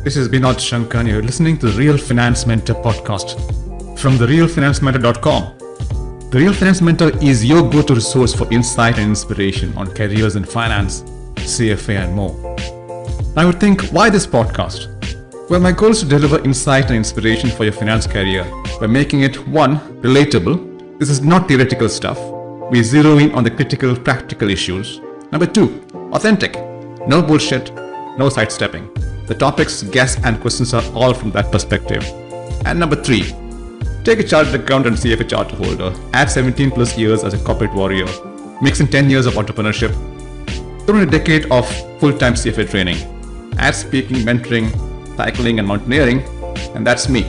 This is Binod Shankar and you're listening to the Real Finance Mentor podcast from therealfinancementor.com. The Real Finance Mentor is your go-to resource for insight and inspiration on careers in finance, CFA and more. Now you would think, why this podcast? Well, my goal is to deliver insight and inspiration for your finance career by making it, one, relatable. This is not theoretical stuff. We zero in on the critical, practical issues. Number two, authentic. No bullshit, no sidestepping. The topics, guests, and questions are all from that perspective. And number three, take a chartered accountant and CFA charter holder, add 17 plus years as a corporate warrior, mix in 10 years of entrepreneurship, throw in a decade of full-time CFA training, add speaking, mentoring, cycling, and mountaineering, and that's me.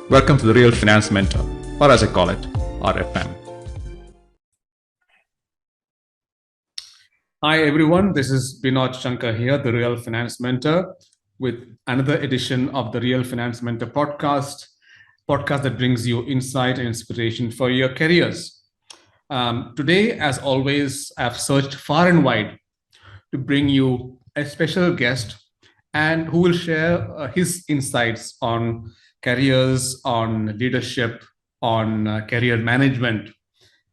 Welcome to the Real Finance Mentor, or as I call it, RFM. Hi everyone, this is Binod Shankar here, the Real Finance Mentor, with another edition of the Real Finance Mentor podcast that brings you insight and inspiration for your careers. Today, as always, I've searched far and wide to bring you a special guest and who will share his insights on careers, on leadership, on career management,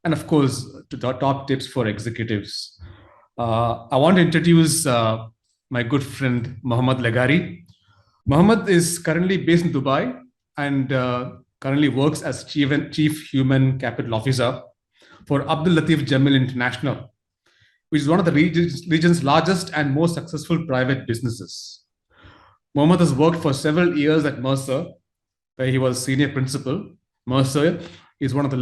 and of course, to the top tips for executives. I want to introduce my good friend, Mohammad Lagari. Mohammad is currently based in Dubai and currently works as Chief Human Capital Officer for Abdul Latif Jamil International, which is one of the region's largest and most successful private businesses. Mohammad has worked for several years at Mercer, where he was senior principal. Mercer is one of the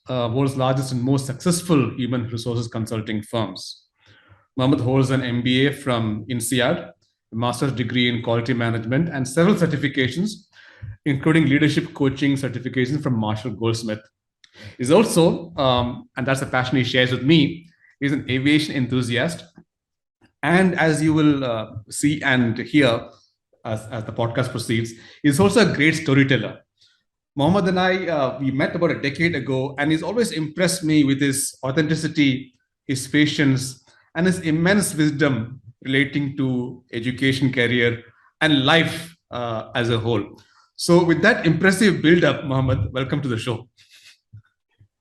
world's largest and most successful human resources consulting firms. Mohammad holds an MBA from INSEAD, a master's degree in quality management, and several certifications, including leadership coaching certifications from Marshall Goldsmith. He's also, and that's a passion he shares with me, he's an aviation enthusiast. And as you will see and hear as the podcast proceeds, he's also a great storyteller. Mohammad and I, we met about a decade ago, and he's always impressed me with his authenticity, his patience, and his immense wisdom relating to education, career, and life as a whole. So with that impressive build-up, Mohammad, welcome to the show.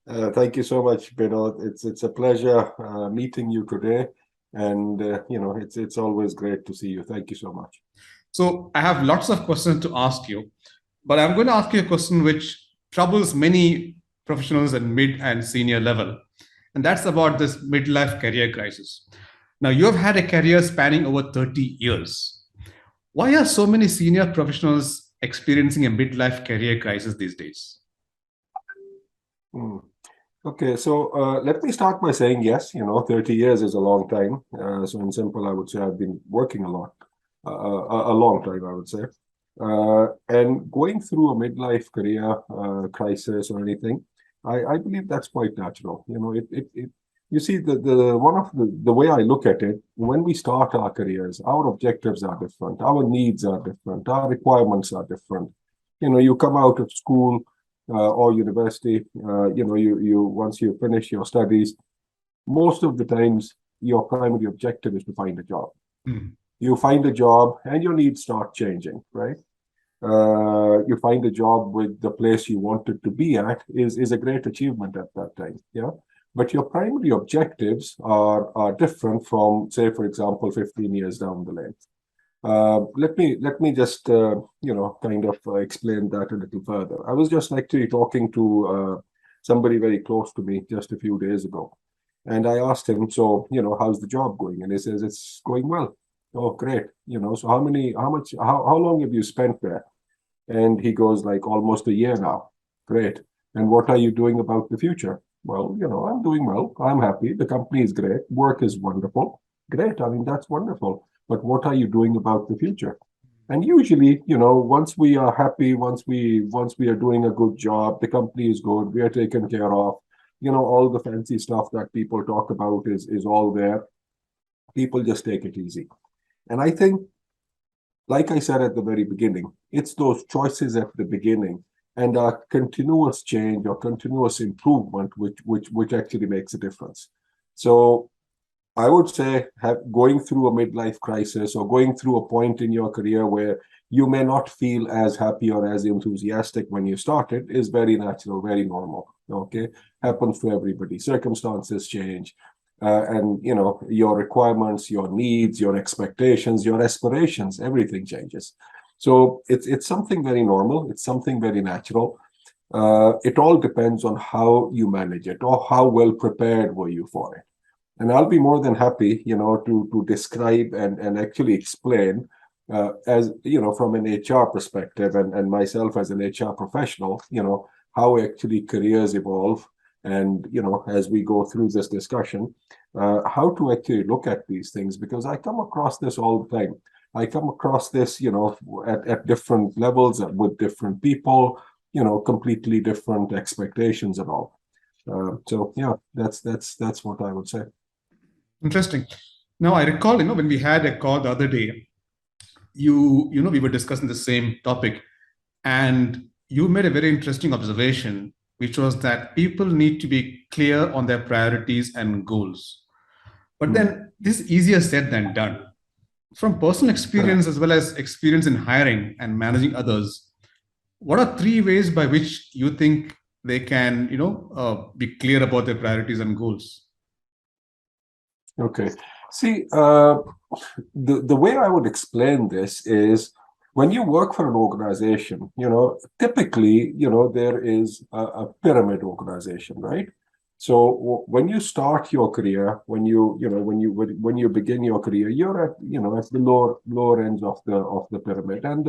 Thank you so much, Binod. It's a pleasure meeting you today. And, it's always great to see you. Thank you so much. So I have lots of questions to ask you, but I'm going to ask you a question which troubles many professionals at mid and senior level. And that's about this midlife career crisis. Now, you have had a career spanning over 30 years. Why are so many senior professionals experiencing a midlife career crisis these days? Okay, so let me start by saying, yes, 30 years is a long time. So in simple, I would say I've been working a lot, a long time, I would say. And going through a midlife career crisis or anything, I believe that's quite natural. You see, the way I look at it, when we start our careers, our objectives are different, our needs are different, our requirements are different. You come out of school or university, you once you finish your studies, most of the times your primary objective is to find a job. You find a job and your needs start changing, right? You find a job with the place you wanted to be at is a great achievement at that time, yeah. But your primary objectives are different from, say, for example, 15 years down the line. Let me just kind of explain that a little further. I was just actually talking to somebody very close to me just a few days ago, and I asked him, so how's the job going? And he says it's going well. Oh, great. So how long have you spent there? And he goes, like, almost a year now. Great. And what are you doing about the future? Well, I'm doing well. I'm happy. The company is great. Work is wonderful. Great. I mean, that's wonderful. But what are you doing about the future? And usually, once we are happy, once we are doing a good job, the company is good, we are taken care of, all the fancy stuff that people talk about is all there. People just take it easy. And I think, like I said at the very beginning, it's those choices at the beginning and our continuous change or continuous improvement which actually makes a difference. So I would say going through a midlife crisis or going through a point in your career where you may not feel as happy or as enthusiastic when you started is very natural, very normal. Okay, happens to everybody. Circumstances change, and your requirements, your needs, your expectations, your aspirations, everything changes. So it's something very normal. It's something very natural. It all depends on how you manage it or how well prepared were you for it. And I'll be more than happy, to describe and actually explain, as from an HR perspective, and myself as an HR professional, how actually careers evolve, and as we go through this discussion, how to actually look at these things, because I come across this all the time. I come across this, at different levels with different people, completely different expectations and all. So yeah, that's what I would say. Interesting. Now, I recall, when we had a call the other day, we were discussing the same topic, and you made a very interesting observation, which was that people need to be clear on their priorities and goals. But then this is easier said than done. From personal Correct. experience as well as experience in hiring and managing others, what are three ways by which you think they can, be clear about their priorities and goals? Okay. See, the way I would explain this is when you work for an organization, typically, there is a pyramid organization, right? So when you start your career, when you begin your career, you're at the lower ends of the pyramid, and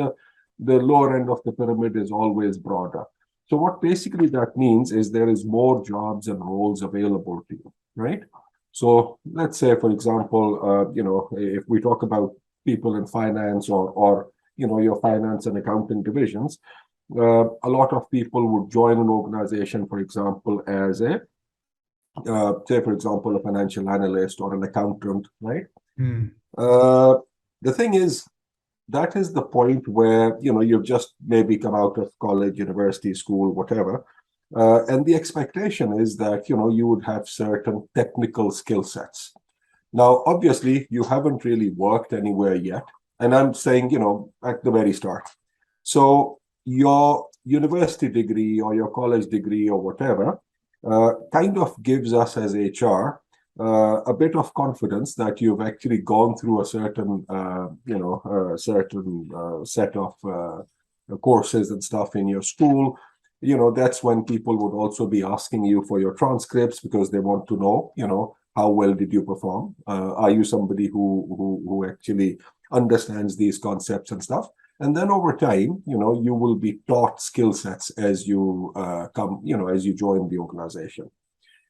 the lower end of the pyramid is always broader. So what basically that means is there is more jobs and roles available to you, right? So let's say, for example, if we talk about people in finance or your finance and accounting divisions, a lot of people would join an organization, for example, as say, for example, a financial analyst or an accountant, right? The thing is, that is the point where you've just maybe come out of college, university, school, whatever, and the expectation is that you would have certain technical skill sets. Now, obviously, you haven't really worked anywhere yet, and I'm saying at the very start. So your university degree or your college degree or whatever kind of gives us as HR a bit of confidence that you've actually gone through a certain set of courses and stuff in your school. That's when people would also be asking you for your transcripts, because they want to know how well did you perform. Are you somebody who actually understands these concepts and stuff? And then over time, you will be taught skill sets as you as you join the organization.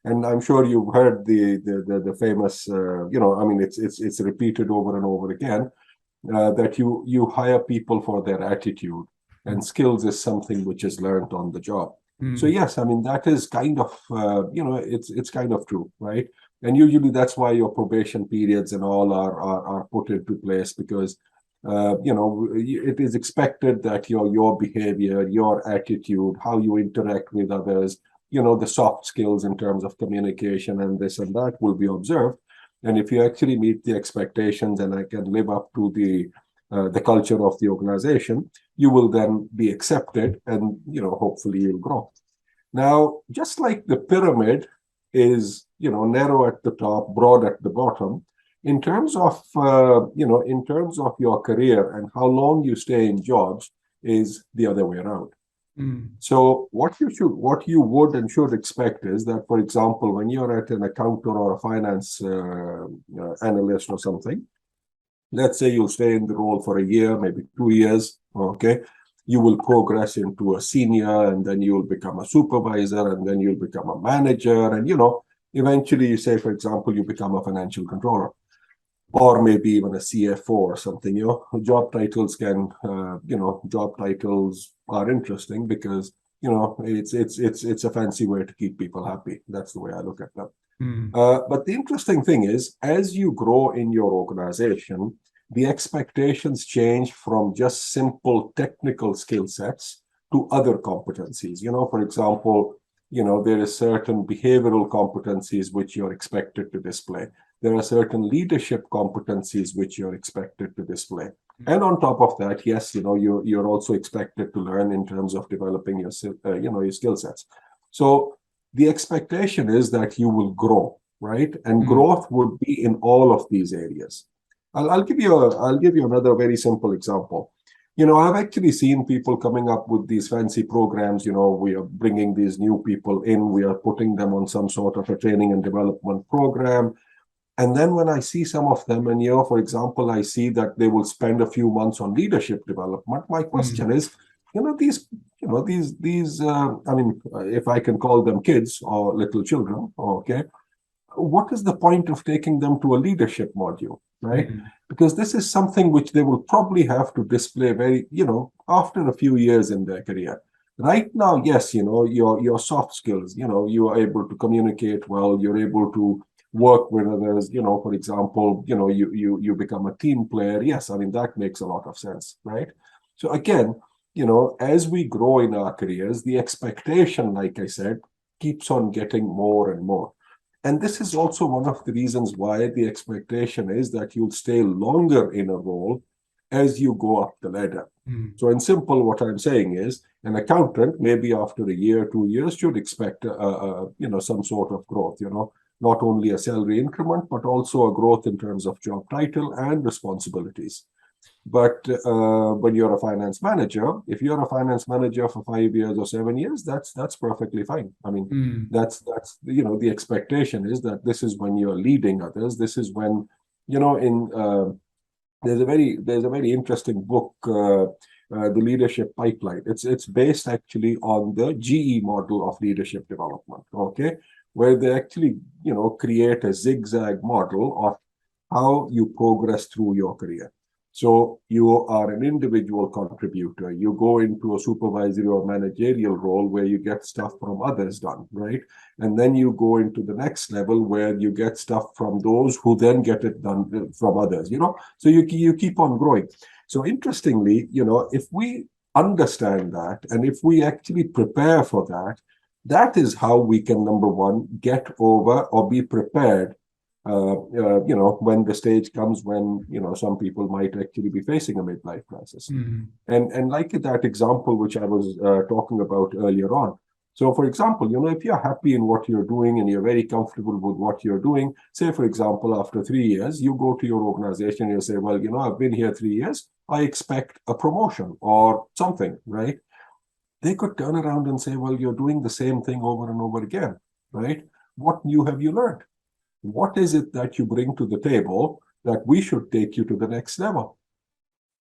And I'm sure you've heard the famous, it's repeated over and over again, that you hire people for their attitude, and skills is something which is learned on the job. So yes, that is kind of, it's kind of true, right? And usually that's why your probation periods and all are put into place, because it is expected that your behavior, your attitude, how you interact with others, the soft skills in terms of communication and this and that will be observed. And if you actually meet the expectations and I can live up to the culture of the organization, you will then be accepted, and hopefully you'll grow. Now, just like the pyramid is narrow at the top, broad at the bottom, in terms of your career and how long you stay in jobs is the other way around. So what you would and should expect is that, for example, when you're at an accountant or a finance analyst or something, let's say you'll stay in the role for a year, maybe 2 years, okay? You will progress into a senior, and then you'll become a supervisor, and then you'll become a manager, and eventually you say, for example, you become a financial controller, or maybe even a CFO or something. Job titles are interesting because it's a fancy way to keep people happy. That's the way I look at them. But the interesting thing is, as you grow in your organization, the expectations change from just simple technical skill sets to other competencies. For example, there is certain behavioral competencies which you're expected to display. There are certain leadership competencies which you're expected to display. And on top of that, yes, you're also expected to learn in terms of developing your skill sets. So the expectation is that you will grow, right? And growth would be in all of these areas. I'll give you another very simple example. I've actually seen people coming up with these fancy programs. We are bringing these new people in, we are putting them on some sort of a training and development program. And then when I see some of them, and for example, I see that they will spend a few months on leadership development. My question is, these, I mean, if I can call them kids or little children, okay, what is the point of taking them to a leadership module, right? Because this is something which they will probably have to display very, after a few years in their career. Right now, yes, your soft skills, you are able to communicate well, you're able to work with others, for example, you become a team player. Yes, I mean, that makes a lot of sense, right? So again, as we grow in our careers, the expectation, like I said, keeps on getting more and more. And this is also one of the reasons why the expectation is that you'll stay longer in a role as you go up the ladder. So in simple, what I'm saying is an accountant, maybe after a year, 2 years, should expect, some sort of growth, not only a salary increment, but also a growth in terms of job title and responsibilities. But when you're a finance manager, if you're a finance manager for 5 years or 7 years, that's perfectly fine. I mean, that's the expectation is that this is when you're leading others. This is when, there's a very interesting book, The Leadership Pipeline. It's based actually on the GE model of leadership development, okay, where they actually, create a zigzag model of how you progress through your career. So you are an individual contributor. You go into a supervisory or managerial role where you get stuff from others done, right? And then you go into the next level where you get stuff from those who then get it done from others, So you keep on growing. So interestingly, if we understand that, and if we actually prepare for that, that is how we can, number one, get over or be prepared when the stage comes when, some people might actually be facing a midlife crisis. And like that example, which I was talking about earlier on. So, for example, if you're happy in what you're doing and you're very comfortable with what you're doing, say, for example, after 3 years, you go to your organization and you say, well, I've been here 3 years, I expect a promotion or something, right? They could turn around and say, well, you're doing the same thing over and over again, right? What new have you learned? What is it that you bring to the table that we should take you to the next level?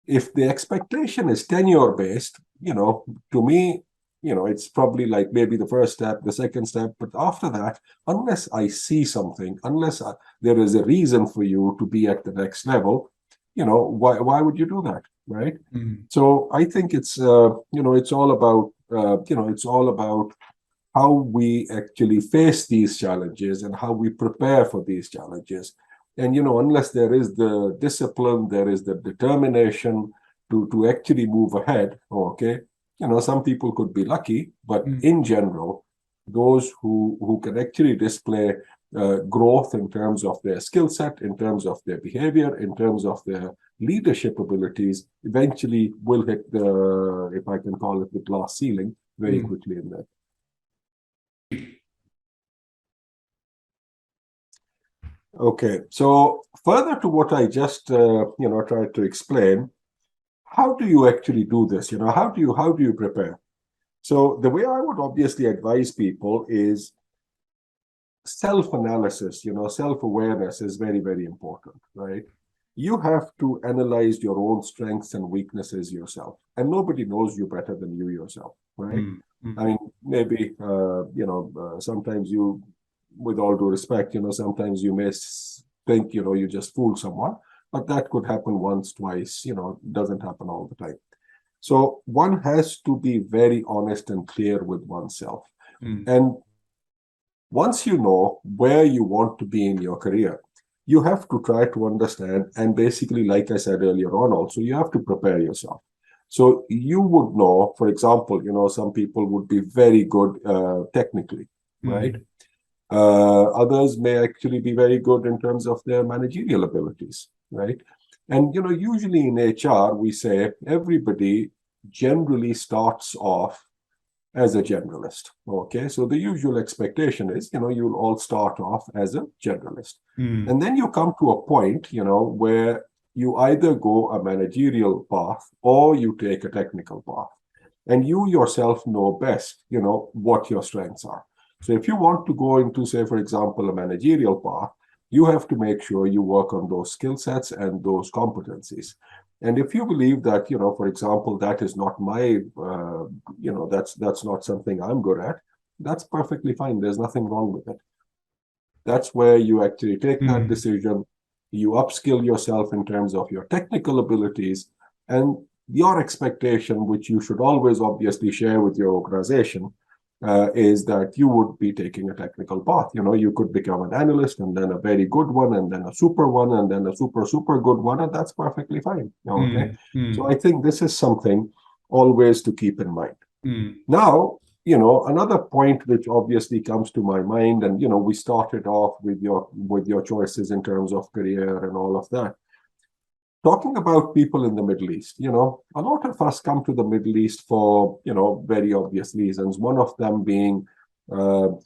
If the expectation is tenure-based, to me, it's probably like maybe the first step, the second step, but after that, unless I see something, unless there is a reason for you to be at the next level, why would you do that, right? So I think it's, it's all about how we actually face these challenges and how we prepare for these challenges. And, unless there is the discipline, there is the determination to actually move ahead, okay, some people could be lucky, but in general, those who can actually display growth in terms of their skill set, in terms of their behavior, in terms of their leadership abilities, eventually will hit the, if I can call it, the glass ceiling very quickly in that. Okay, so further to what I just tried to explain, how do you actually do this? How do you prepare? So the way I would obviously advise people is self-analysis. Self-awareness is very, very important, right? You have to analyze your own strengths and weaknesses yourself, and nobody knows you better than you yourself, right? I mean, maybe sometimes you, with all due respect, sometimes you may think, you just fooled someone, but that could happen once, twice, doesn't happen all the time. So one has to be very honest and clear with oneself. And once you know where you want to be in your career, you have to try to understand, and basically, like I said earlier on also, you have to prepare yourself. So you would know, for example, some people would be very good technically, right? Others may actually be very good in terms of their managerial abilities, right? And usually in HR, we say everybody generally starts off as a generalist. Okay, so the usual expectation is, you'll all start off as a generalist. And then you come to a point, where you either go a managerial path or you take a technical path. And you yourself know best, what your strengths are. So if you want to go into, say, for example, a managerial path, you have to make sure you work on those skill sets and those competencies. And if you believe that, for example, that is not my, that's not something I'm good at, that's perfectly fine. There's nothing wrong with it. That's where you actually take that decision. You upskill yourself in terms of your technical abilities and your expectation, which you should always obviously share with your organization, is that you would be taking a technical path. You could become an analyst and then a very good one and then a super one and then a super, super good one. And that's perfectly fine. Okay. So I think this is something always to keep in mind. Now, another point which obviously comes to my mind, and, we started off with your choices in terms of career and all of that. Talking about people in the Middle East, a lot of us come to the Middle East for, very obvious reasons. One of them being, the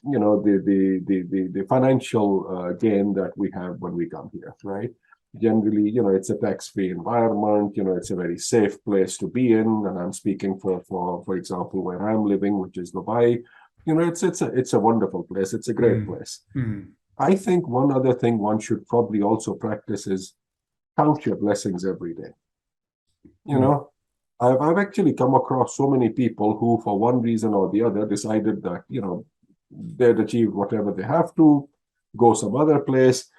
financial gain that we have when we come here, right? Generally, it's a tax-free environment. It's a very safe place to be in. And I'm speaking for example, where I'm living, which is Dubai. It's a wonderful place. It's a great place. I think one other thing one should probably also practice is count your blessings every day. I've actually come across so many people who, for one reason or the other, decided that, they'd achieved whatever they have to, go some other place,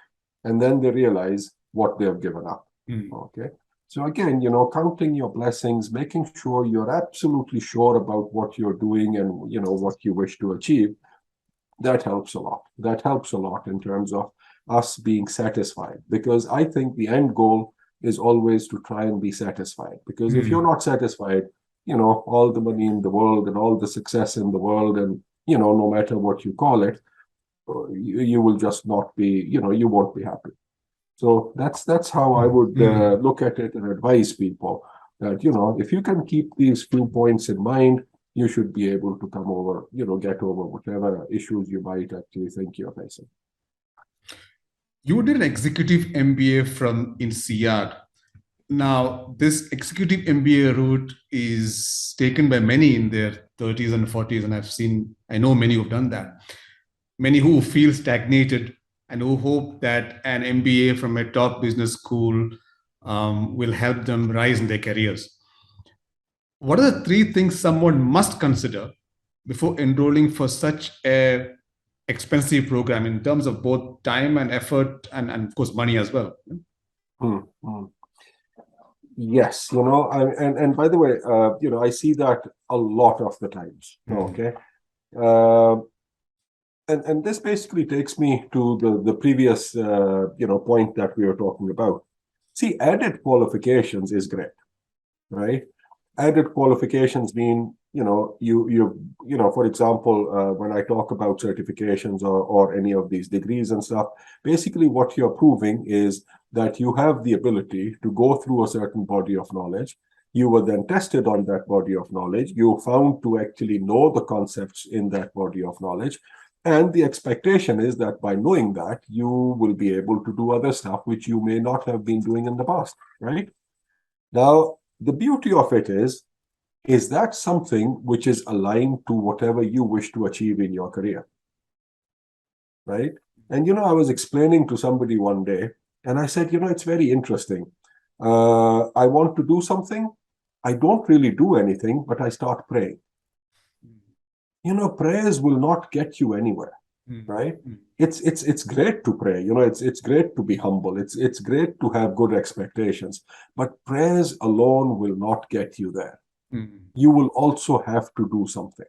and then they realize what they've given up. Okay. So again, counting your blessings, making sure you're absolutely sure about what you're doing and, what you wish to achieve, that helps a lot. That helps a lot in terms of us being satisfied, because I think the end goal is always to try and be satisfied, because if you're not satisfied, all the money in the world and all the success in the world, and no matter what you call it, you will just not be, you won't be happy. So that's how I would look at it and advise people that, if you can keep these few points in mind, you should be able to come over, get over whatever issues you might actually think you're facing. You did an executive MBA from INSEAD. Now, this executive MBA route is taken by many in their 30s and 40s, and I know many who've done that. Many who feel stagnated and who hope that an MBA from a top business school will help them rise in their careers. What are the three things someone must consider before enrolling for such a expensive program in terms of both time and effort and of course money as well? Yes, and by the way, I see that a lot of the times. Okay. And this basically takes me to the previous point that we were talking about. See, added qualifications is great, right? Added qualifications mean, for example, when I talk about certifications or any of these degrees and stuff, basically what you're proving is that you have the ability to go through a certain body of knowledge. You were then tested on that body of knowledge. You found to actually know the concepts in that body of knowledge. And the expectation is that by knowing that, you will be able to do other stuff which you may not have been doing in the past, right? Now, the beauty of it is that something which is aligned to whatever you wish to achieve in your career, right? And, I was explaining to somebody one day, and I said, it's very interesting. I want to do something. I don't really do anything, but I start praying. Prayers will not get you anywhere, right? It's great to pray. It's great to be humble. It's great to have good expectations, but prayers alone will not get you there. You will also have to do something.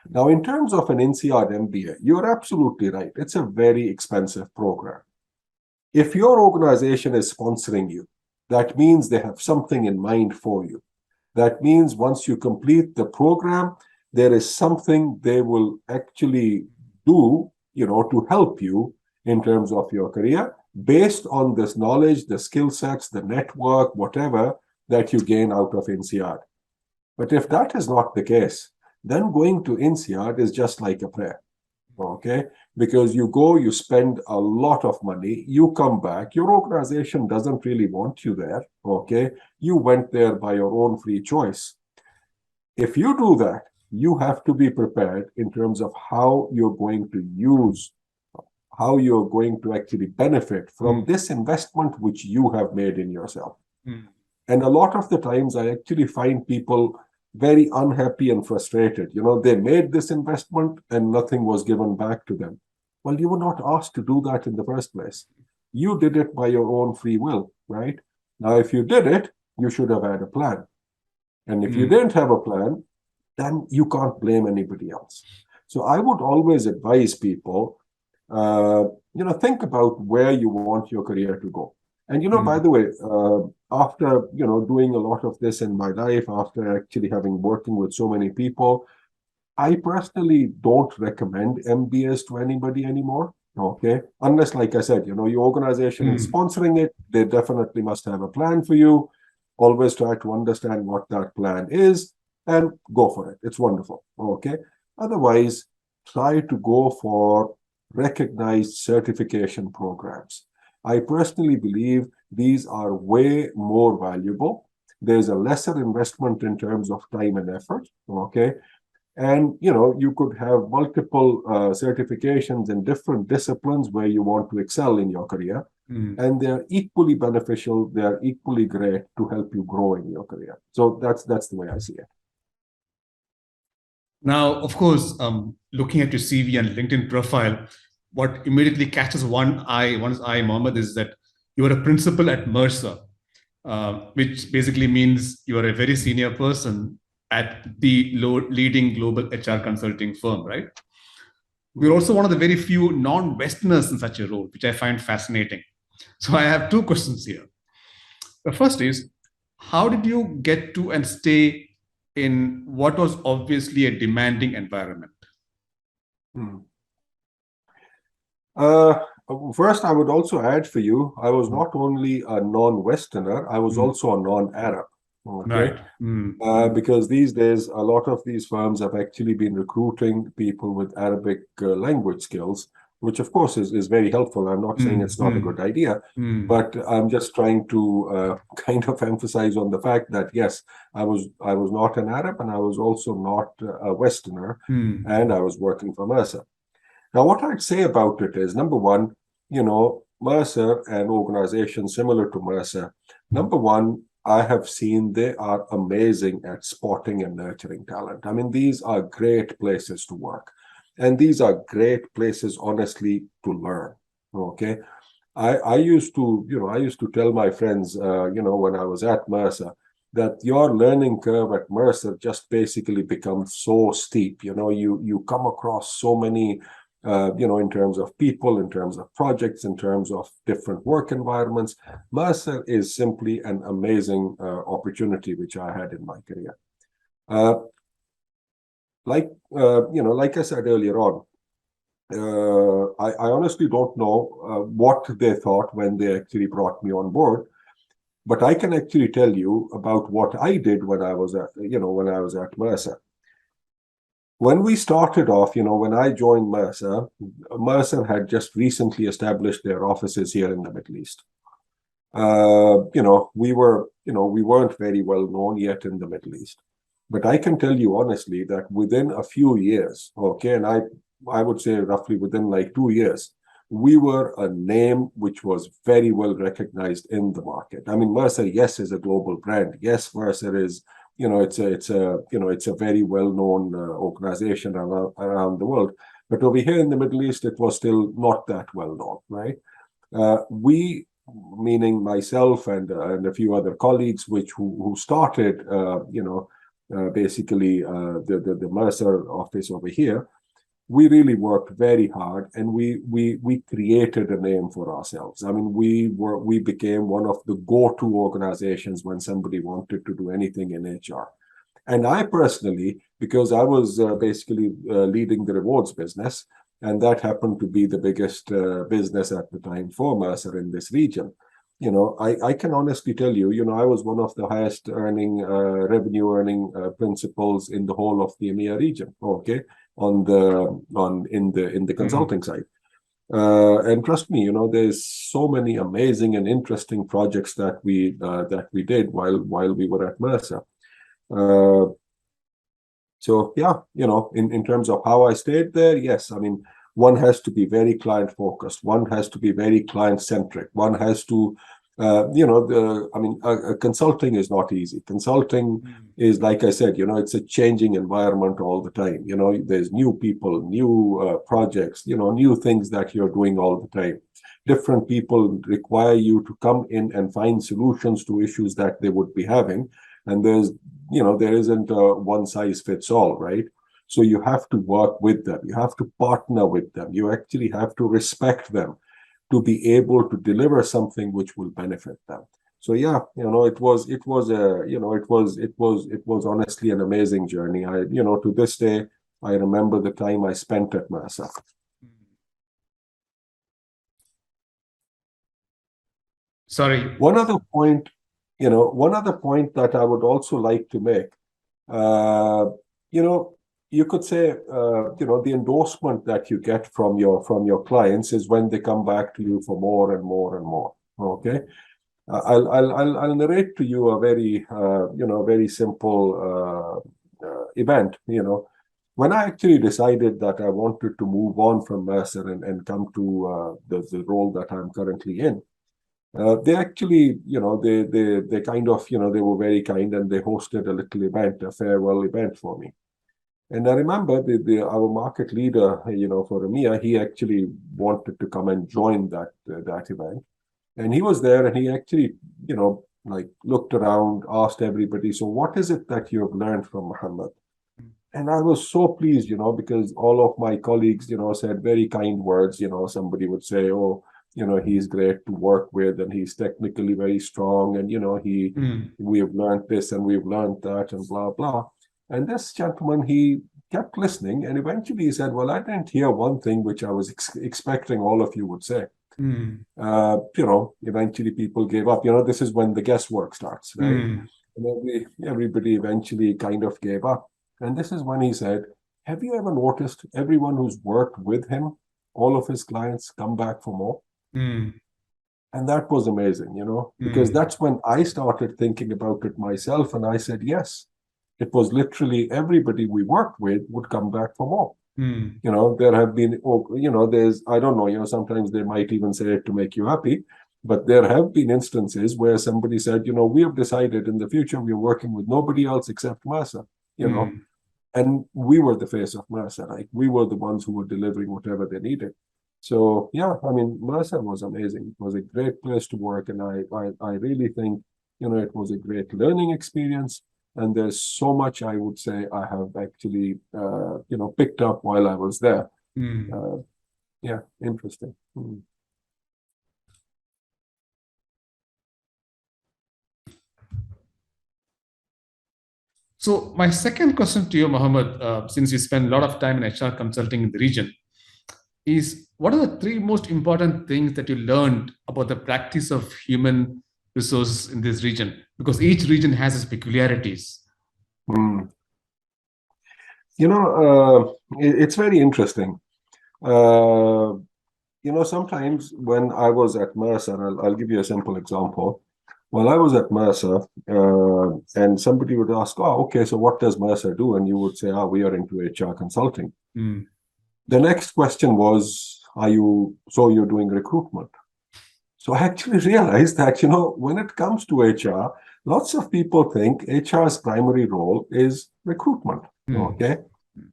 Now, in terms of an INSEAD MBA, you're absolutely right. It's a very expensive program. If your organization is sponsoring you, that means they have something in mind for you. That means once you complete the program, there is something they will actually do, to help you in terms of your career based on this knowledge, the skill sets, the network, whatever that you gain out of INSEAD. But if that is not the case, then going to INSEAD is just like a prayer. Okay, because you go, you spend a lot of money, you come back, your organization doesn't really want you there. Okay, you went there by your own free choice. If you do that, you have to be prepared in terms of how you're going to use, how you're going to actually benefit from this investment which you have made in yourself. And a lot of the times I actually find people very unhappy and frustrated. They made this investment and nothing was given back to them. Well, you were not asked to do that in the first place. You did it by your own free will, right? Now, if you did it, you should have had a plan. And if you didn't have a plan, then you can't blame anybody else. So I would always advise people, think about where you want your career to go. And, by the way, after, doing a lot of this in my life, after actually working with so many people, I personally don't recommend MBAs to anybody anymore. Okay. Unless, like I said, your organization is sponsoring it, they definitely must have a plan for you. Always try to understand what that plan is and go for it. It's wonderful. Okay. Otherwise, try to go for recognized certification programs. I personally believe these are way more valuable. There's a lesser investment in terms of time and effort, okay? And, you could have multiple certifications in different disciplines where you want to excel in your career. And they're equally beneficial. They're equally great to help you grow in your career. So that's the way I see it. Now, of course, looking at your CV and LinkedIn profile, what immediately catches one's eye, Mohammed, is that you are a principal at Mercer, which basically means you are a very senior person at the leading global HR consulting firm, right? We're also one of the very few non-Westerners in such a role, which I find fascinating. So I have two questions here. The first is, how did you get to and stay in what was obviously a demanding environment? First, I would also add for you, I was not only a non-Westerner, I was also a non-Arab. Okay? Right. Because these days, a lot of these firms have actually been recruiting people with Arabic language skills, which of course is very helpful. I'm not saying it's not a good idea, but I'm just trying to kind of emphasize on the fact that, yes, I was not an Arab and I was also not a Westerner, and I was working for Mercer. Now, what I'd say about it is, number one, Mercer and organizations similar to Mercer, number one, I have seen they are amazing at spotting and nurturing talent. I mean, these are great places to work. And these are great places, honestly, to learn. Okay. I used to tell my friends, when I was at Mercer, that your learning curve at Mercer just basically becomes so steep. You come across so many in terms of people, in terms of projects, in terms of different work environments. Mercer is simply an amazing opportunity which I had in my career. Like I said earlier on, I honestly don't know what they thought when they actually brought me on board, but I can actually tell you about what I did when I was at Mercer. When we started off, when I joined Mercer, Mercer had just recently established their offices here in the Middle East. We weren't very well known yet in the Middle East. But I can tell you honestly that within a few years, okay, and I would say roughly within like 2 years, we were a name which was very well recognized in the market. I mean, Mercer, yes, is a global brand. Yes, Mercer is, it's a very well-known organization around the world. But over here in the Middle East, it was still not that well known, right? We, meaning myself and a few other colleagues, who started, basically the Mercer office over here, we really worked very hard, and we created a name for ourselves. I mean, we became one of the go-to organizations when somebody wanted to do anything in HR. And I personally, because I was basically leading the rewards business, and that happened to be the biggest business at the time for Mercer in this region. I can honestly tell you, I was one of the highest revenue earning principals in the whole of the EMEA region. Okay, in the consulting side. And trust me, there's so many amazing and interesting projects that we did while we were at Mercer. So yeah, in terms of how I stayed there, yes, I mean, one has to be very client focused. One has to be very client centric. One has to, consulting is not easy. Consulting is, like I said, it's a changing environment all the time. There's new people, new projects, new things that you're doing all the time. Different people require you to come in and find solutions to issues that they would be having. And there isn't a one size fits all, right? So you have to work with them. You have to partner with them. You actually have to respect them to be able to deliver something which will benefit them. So yeah, it was honestly an amazing journey. To this day, I remember the time I spent at Mercer. Sorry. One other point that I would also like to make, you could say, the endorsement that you get from your clients is when they come back to you for more and more and more. Okay, I'll narrate to you a very simple event. When I actually decided that I wanted to move on from Mercer and come to the role that I'm currently in. They actually, they kind of, they were very kind, and they hosted a little event, a farewell event for me. And I remember our market leader, for EMEA, he actually wanted to come and join that event. And he was there, and he actually, looked around, asked everybody, so what is it that you have learned from Muhammad? And I was so pleased, because all of my colleagues, said very kind words. Somebody would say, oh, he's great to work with, and he's technically very strong, and we have learned this and we've learned that, and blah blah. And this gentleman, he kept listening, and eventually he said, well, I didn't hear one thing which I was expecting all of you would say. Eventually people gave up. This is when the guesswork starts, right? And everybody eventually kind of gave up. And this is when he said, have you ever noticed everyone who's worked with him, all of his clients come back for more? And that was amazing, because that's when I started thinking about it myself. And I said, yes, it was literally everybody we worked with would come back for more. There have been, I don't know, sometimes they might even say it to make you happy, but there have been instances where somebody said, we have decided in the future we're working with nobody else except Mercer, and we were the face of Mercer. Like, we were the ones who were delivering whatever they needed. So yeah, I mean, Mercer was amazing. It was a great place to work, and I really think, it was a great learning experience. And there's so much, I would say, I have actually, picked up while I was there. Yeah, interesting. So my second question to you, Mohammed, since you spend a lot of time in HR consulting in the region, is what are the three most important things that you learned about the practice of human resources in this region? Because each region has its peculiarities. It's very interesting. Sometimes when I was at Mercer, I'll give you a simple example. While I was at Mercer, and somebody would ask, oh, okay, so what does Mercer do? And you would say, we are into HR consulting. The next question was, you're doing recruitment? So I actually realized that, when it comes to HR, lots of people think HR's primary role is recruitment. Okay.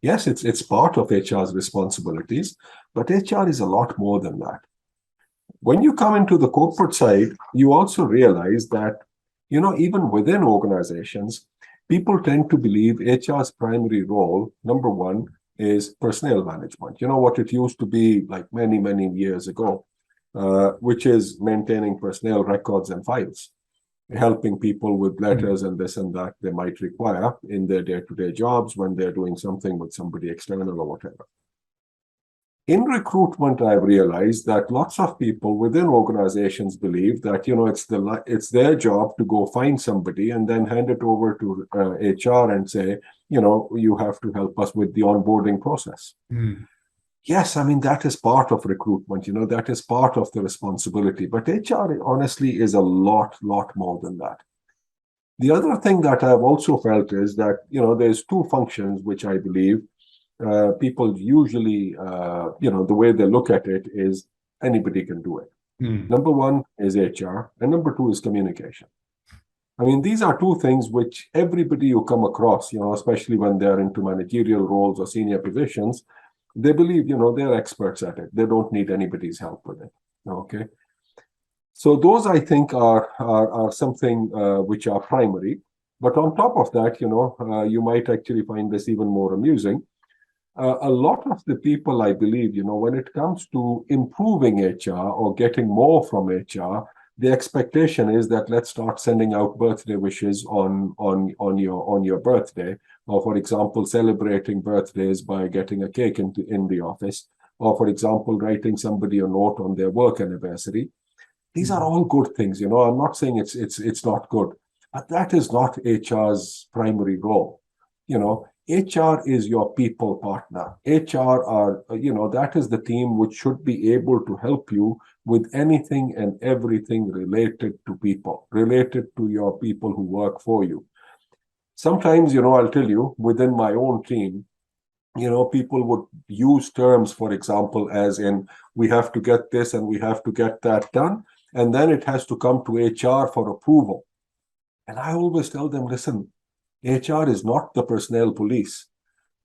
Yes, it's part of HR's responsibilities, but HR is a lot more than that. When you come into the corporate side, you also realize that, even within organizations, people tend to believe HR's primary role, number one, is personnel management. You know what it used to be like many, many years ago, which is maintaining personnel records and files, helping people with letters and this and that they might require in their day-to-day jobs when they're doing something with somebody external or whatever. In recruitment, I've realized that lots of people within organizations believe that, you know, it's their job to go find somebody and then hand it over to HR and say, you know, you have to help us with the onboarding process. Yes, I mean, that is part of recruitment, you know, that is part of the responsibility. But HR honestly is a lot more than that. The other thing that I've also felt is that, you know, there's two functions which I believe people usually, you know, the way they look at it is anybody can do it. Number one is HR, and number two is communication. I mean, these are two things which everybody you come across, you know, especially when they're into managerial roles or senior positions, they believe, you know, they're experts at it. They don't need anybody's help with it. Okay. So those, I think, are something which are primary. But on top of that, you know, you might actually find this even more amusing. A lot of the people, I believe, you know, when it comes to improving HR or getting more from HR, the expectation is that let's start sending out birthday wishes on your birthday, or for example, celebrating birthdays by getting a cake in the office, or for example, writing somebody a note on their work anniversary. These are all good things, you know. I'm not saying it's not good, but that is not HR's primary role. You know, HR is your people partner. HR are, you know, that is the team which should be able to help you with anything and everything related to people, related to your people who work for you. Sometimes, you know, I'll tell you, within my own team, you know, people would use terms, for example, as in, we have to get this and we have to get that done, and then it has to come to HR for approval. And I always tell them, listen, HR is not the personnel police.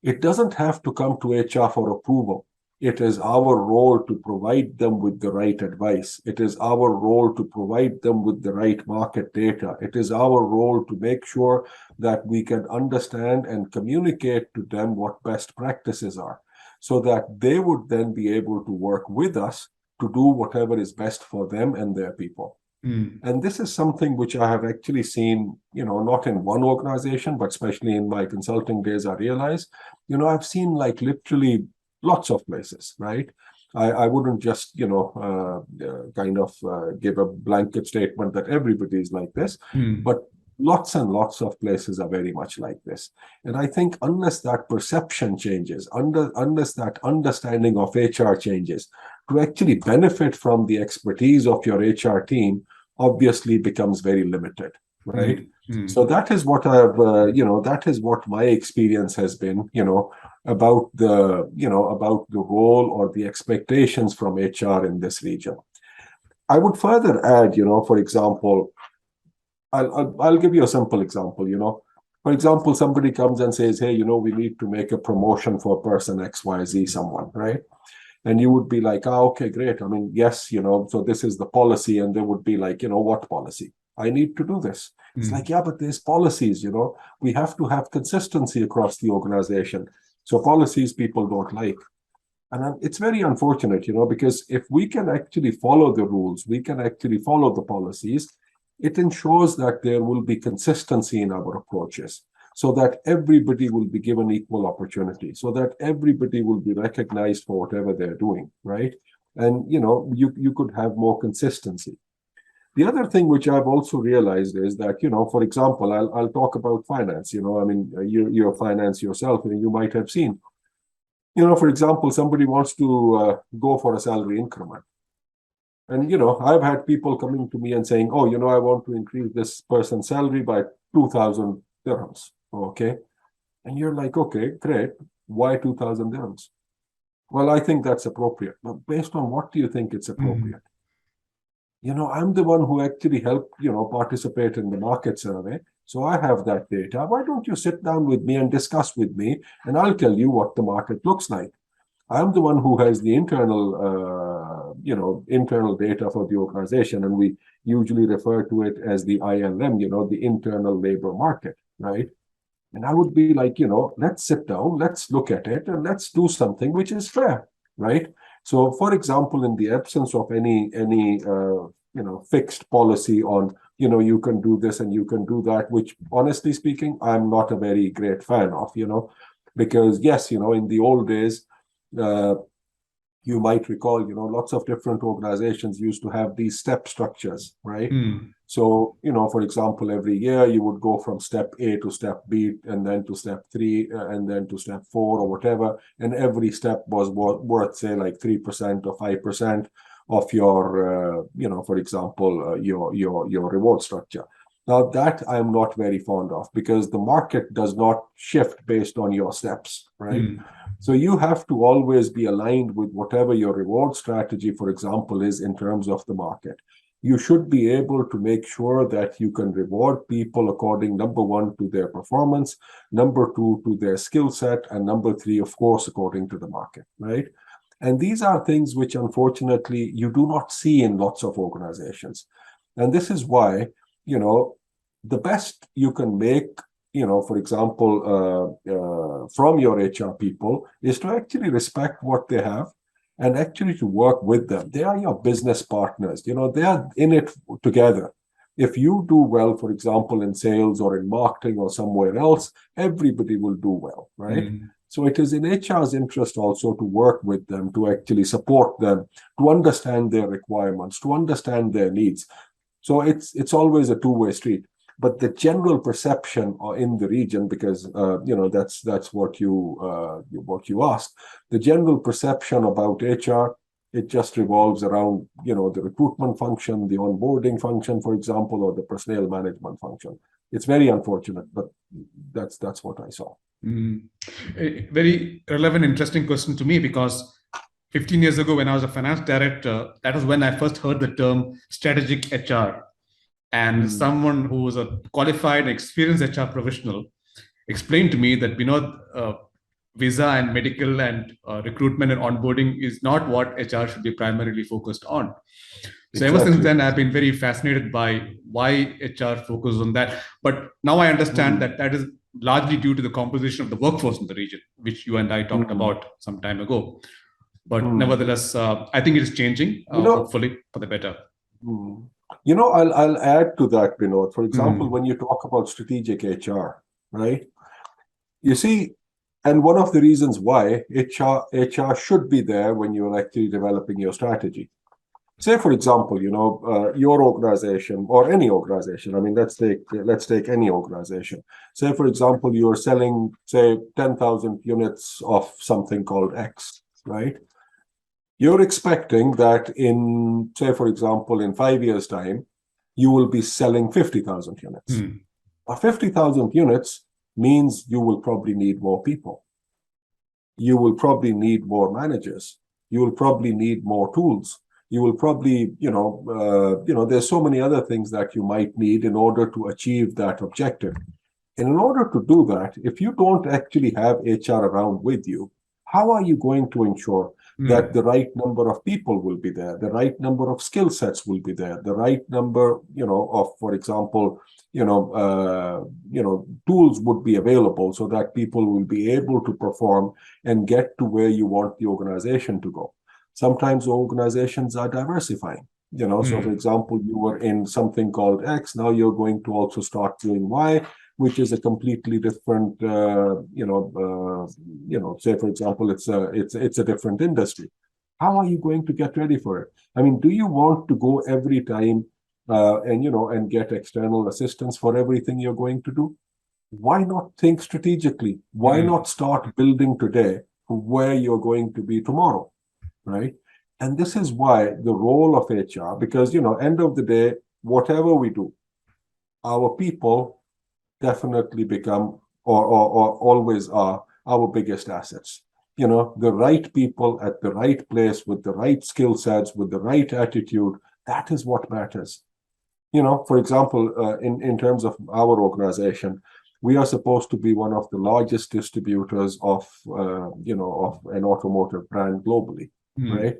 It doesn't have to come to HR for approval. It is our role to provide them with the right advice. It is our role to provide them with the right market data. It is our role to make sure that we can understand and communicate to them what best practices are, so that they would then be able to work with us to do whatever is best for them and their people. And this is something which I have actually seen, you know, not in one organization, but especially in my consulting days, I realized, you know, I've seen like literally lots of places, right? I wouldn't just, you know, give a blanket statement that everybody is like this, but lots and lots of places are very much like this. And I think unless that perception changes, unless that understanding of HR changes, to actually benefit from the expertise of your HR team obviously becomes very limited, right? So that is what I've, you know, that is what my experience has been, you know, about the role or the expectations from HR in this region. I would further add, you know, for example, I'll give you a simple example, you know. For example, somebody comes and says, hey, you know, we need to make a promotion for person XYZ, someone, right? And you would be like, okay, great. I mean, yes, you know, so this is the policy. And they would be like, you know, what policy? I need to do this. It's like, yeah, but there's policies, you know, we have to have consistency across the organization. So policies people don't like. And it's very unfortunate, you know, because if we can actually follow the rules, we can actually follow the policies, it ensures that there will be consistency in our approaches, so that everybody will be given equal opportunity, so that everybody will be recognized for whatever they're doing, right? And, you know, you could have more consistency. The other thing which I've also realized is that, you know, for example, I'll talk about finance, you know, I mean, you're finance yourself, and you might have seen, you know, for example, somebody wants to go for a salary increment. And, you know, I've had people coming to me and saying, oh, you know, I want to increase this person's salary by 2,000 dirhams. Okay. And you're like, okay, great. Why 2,000 dirhams? Well, I think that's appropriate. But based on what do you think it's appropriate? You know, I'm the one who actually helped, you know, participate in the market survey. So I have that data. Why don't you sit down with me and discuss with me, and I'll tell you what the market looks like. I'm the one who has the internal, you know, internal data for the organization, and we usually refer to it as the ILM, you know, the internal labor market, right? And I would be like, let's sit down, let's look at it, and let's do something which is fair, right? So, for example, in the absence of any fixed policy on, you can do this and you can do that, which honestly speaking, I'm not a very great fan of, because yes, in the old days, you might recall, lots of different organizations used to have these step structures, right? So, for example, every year you would go from step A to step B, and then to step 3, and then to step 4 or whatever. And every step was worth, say, like 3% or 5% of your, for example, your reward structure. Now, that I'm not very fond of, because the market does not shift based on your steps, right? So you have to always be aligned with whatever your reward strategy, for example, is in terms of the market. You should be able to make sure that you can reward people according, number one, to their performance, number two, to their skill set, and number three, of course, according to the market, right? And these are things which, unfortunately, you do not see in lots of organizations. And this is why, the best you can make, for example, from your HR people, is to actually respect what they have and actually to work with them. They are your business partners. They are in it together. If you do well, for example, in sales or in marketing or somewhere else, everybody will do well, right? So it is in HR's interest also to work with them, to actually support them, to understand their requirements, to understand their needs. So it's always a two-way street. But the general perception in the region, because that's what you asked, the general perception about HR, it just revolves around the recruitment function, the onboarding function, for example, or the personnel management function. It's very unfortunate, but that's what I saw. A very relevant, interesting question to me, because 15 years ago, when I was a finance director, that was when I first heard the term strategic HR. And someone who was a qualified, experienced HR professional explained to me that, visa and medical and recruitment and onboarding is not what HR should be primarily focused on. So ever since then, I've been very fascinated by why HR focuses on that. But now I understand that is largely due to the composition of the workforce in the region, which you and I talked about some time ago. But nevertheless, I think it is changing, hopefully for the better. I'll add to that, Vinod. For example, when you talk about strategic HR, right? You see, and one of the reasons why HR should be there when you're actually developing your strategy. Say, for example, your organization or any organization. I mean, let's take any organization. Say, for example, you're selling, say, 10,000 units of something called X, right? You're expecting that in, say, for example, in 5 years' time, you will be selling 50,000 units. 50,000 units means you will probably need more people. You will probably need more managers. You will probably need more tools. You will probably, there's so many other things that you might need in order to achieve that objective. And in order to do that, if you don't actually have HR around with you, how are you going to ensure that the right number of people will be there, the right number of skill sets will be there, the right number, of, for example, tools would be available so that people will be able to perform and get to where you want the organization to go. Sometimes organizations are diversifying. So for example, you were in something called X, now you're going to also start doing Y, which is a completely different, say, for example, it's a different industry. How are you going to get ready for it? I mean, do you want to go every time and get external assistance for everything you're going to do? Why not think strategically? Why not start building today for where you're going to be tomorrow, right? And this is why the role of HR, because, end of the day, whatever we do, our people definitely become or always are our biggest assets. The right people at the right place with the right skill sets, with the right attitude, that is what matters. For example, in terms of our organization, we are supposed to be one of the largest distributors of an automotive brand globally, right?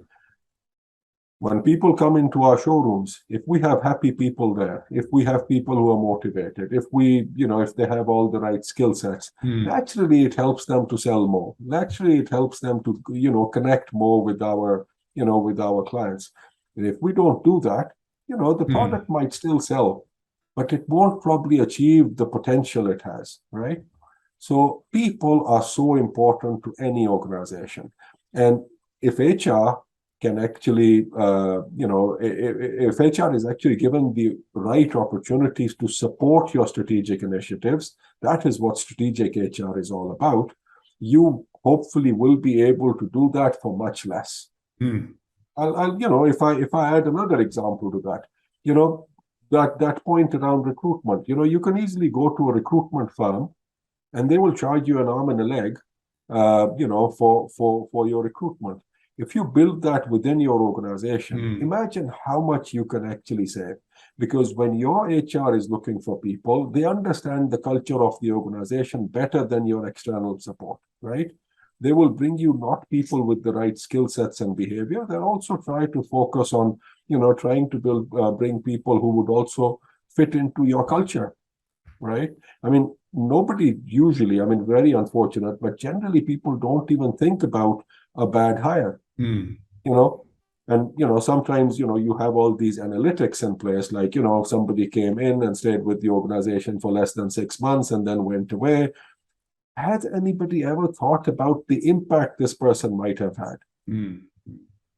When people come into our showrooms, if we have happy people there, if we have people who are motivated, if we, if they have all the right skill sets, naturally it helps them to sell more. Naturally, it helps them to, connect more with our clients. And if we don't do that, the product might still sell, but it won't probably achieve the potential it has, right? So people are so important to any organization. And if HR can actually, if HR is actually given the right opportunities to support your strategic initiatives, that is what strategic HR is all about. You hopefully will be able to do that for much less. If I add another example to that, that point around recruitment, you can easily go to a recruitment firm and they will charge you an arm and a leg, for your recruitment. If you build that within your organization, imagine how much you can actually save. Because when your HR is looking for people, they understand the culture of the organization better than your external support, right? They will bring you not people with the right skill sets and behavior. They'll also try to focus on, trying to bring people who would also fit into your culture, right? I mean, nobody usually, very unfortunate, but generally people don't even think about a bad hire, and, sometimes, you have all these analytics in place, like, somebody came in and stayed with the organization for less than 6 months and then went away. Has anybody ever thought about the impact this person might have had?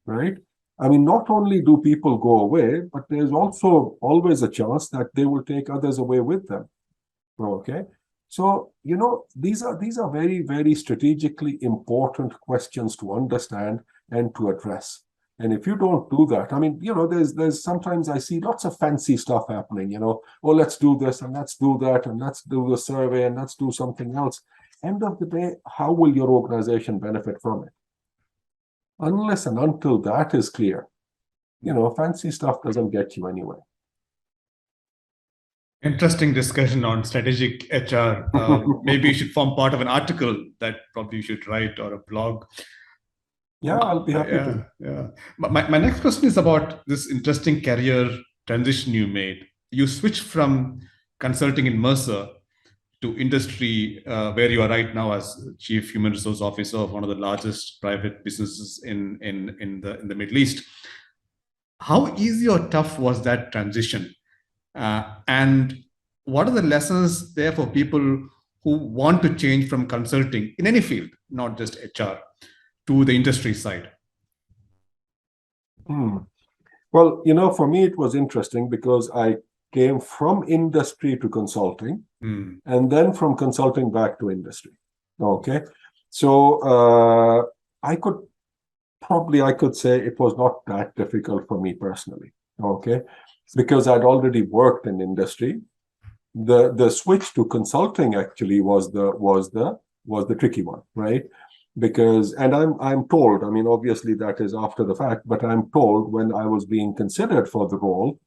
Right? I mean, not only do people go away, but there's also always a chance that they will take others away with them. Okay. So, these are very, very strategically important questions to understand and to address. And if you don't do that, there's sometimes I see lots of fancy stuff happening, oh, let's do this and let's do that and let's do the survey and let's do something else. End of the day, how will your organization benefit from it? Unless and until that is clear, fancy stuff doesn't get you anywhere. Interesting discussion on strategic HR. Maybe you should form part of an article that probably you should write, or a blog. Yeah, I'll be happy to. Yeah. My next question is about this interesting career transition you made. You switched from consulting in Mercer to industry, where you are right now as Chief Human Resource Officer of one of the largest private businesses in the Middle East. How easy or tough was that transition? And what are the lessons there for people who want to change from consulting in any field, not just HR, to the industry side? Well, for me, it was interesting because I came from industry to consulting, and then from consulting back to industry. Okay. So I could say it was not that difficult for me personally. Okay. Because I'd already worked in industry. The switch to consulting actually was the tricky one, right? Because, and I'm told, obviously that is after the fact, but I'm told when I was being considered for the role,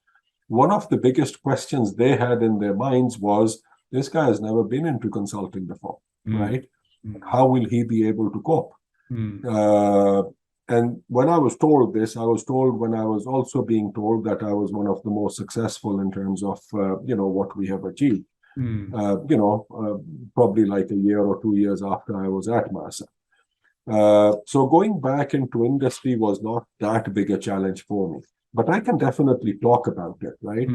one of the biggest questions they had in their minds was, this guy has never been into consulting before, right? How will he be able to cope? And when I was told this, I was told when I was also being told that I was one of the most successful in terms of, what we have achieved, probably like a year or 2 years after I was at Mercer. So going back into industry was not that big a challenge for me, but I can definitely talk about it, right?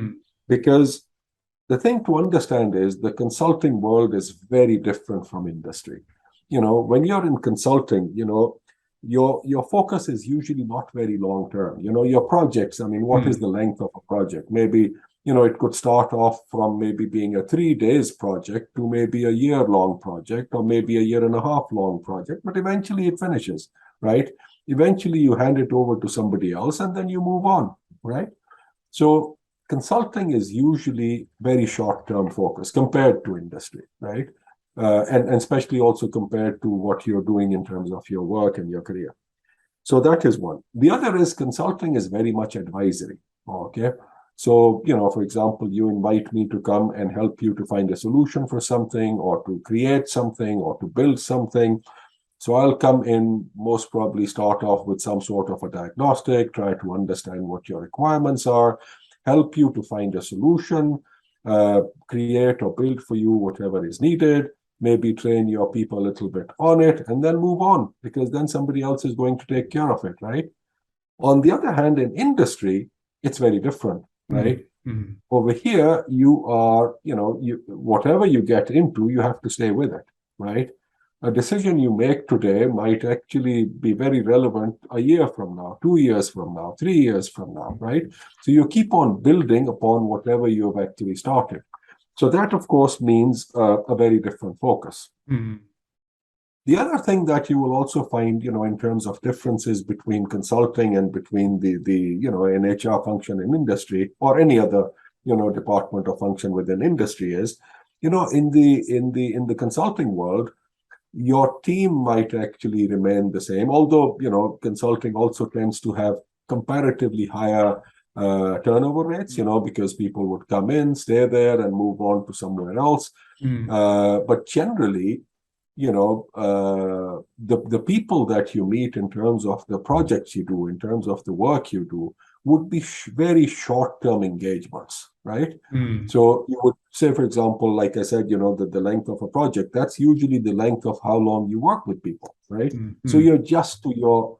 Because the thing to understand is the consulting world is very different from industry. When you're in consulting, your focus is usually not very long term. Your projects, what is the length of a project? Maybe, it could start off from maybe being a 3 days project to maybe a year-long project, or maybe a 1.5 year long project, but eventually it finishes, right? Eventually you hand it over to somebody else and then you move on, right? So consulting is usually very short-term focus compared to industry, right? And especially also compared to what you're doing in terms of your work and your career. So that is one. The other is consulting is very much advisory, okay? So, for example, you invite me to come and help you to find a solution for something, or to create something, or to build something. So I'll come in, most probably start off with some sort of a diagnostic, try to understand what your requirements are, help you to find a solution, create or build for you whatever is needed, maybe train your people a little bit on it, and then move on, because then somebody else is going to take care of it, right? On the other hand, in industry, it's very different, right? Mm-hmm. Over here, you are, whatever you get into, you have to stay with it, right? A decision you make today might actually be very relevant a year from now, 2 years from now, 3 years from now, right? So you keep on building upon whatever you've actually started. So that, of course, means a very different focus. Mm-hmm. The other thing that you will also find, in terms of differences between consulting and between an HR function in industry or any other, department or function within industry is, in the consulting world, your team might actually remain the same, although, consulting also tends to have comparatively higher turnover rates, because people would come in, stay there, and move on to somewhere else. But generally, the people that you meet in terms of the projects you do, in terms of the work you do, would be very short-term engagements, right? So you would say, for example, like I said, the length of a project, that's usually the length of how long you work with people, right? So you adjust to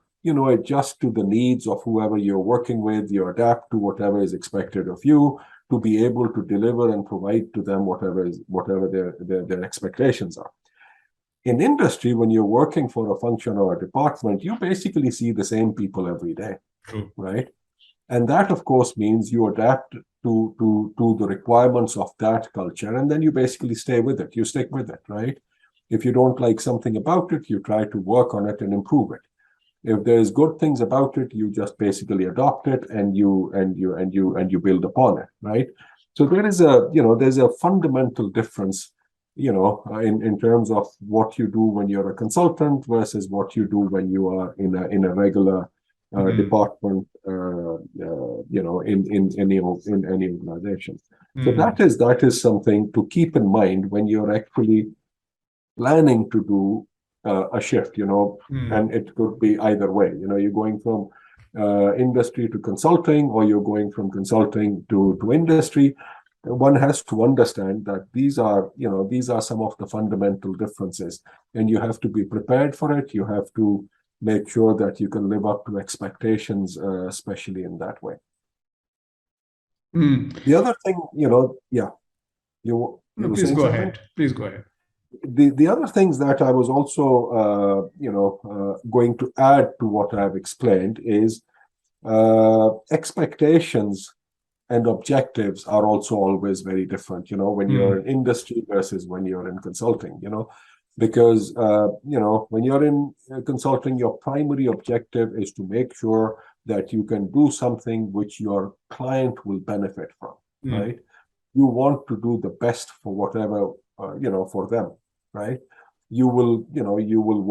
adjust to the needs of whoever you're working with, you adapt to whatever is expected of you to be able to deliver and provide to them whatever their expectations are. In industry, when you're working for a function or a department, you basically see the same people every day, right? And that, of course, means you adapt to the requirements of that culture, and then you basically stay with it. You stick with it, right? If you don't like something about it, you try to work on it and improve it. If there's good things about it, you just basically adopt it and you build upon it, right? So there's a fundamental difference, in terms of what you do when you're a consultant versus what you do when you are in a regular department, in any organization. So that is something to keep in mind when you're actually planning to do a shift, and it could be either way. You're going from industry to consulting, or you're going from consulting to industry. One has to understand that these are some of the fundamental differences, and you have to be prepared for it. You have to make sure that you can live up to expectations, especially in that way. The other thing, Please go ahead. Please go ahead. The other things that I was also, going to add to what I've explained is expectations and objectives are also always very different, when you're in industry versus when you're in consulting, because, when you're in consulting, your primary objective is to make sure that you can do something which your client will benefit from, right? You want to do the best for whatever, for them, right? You will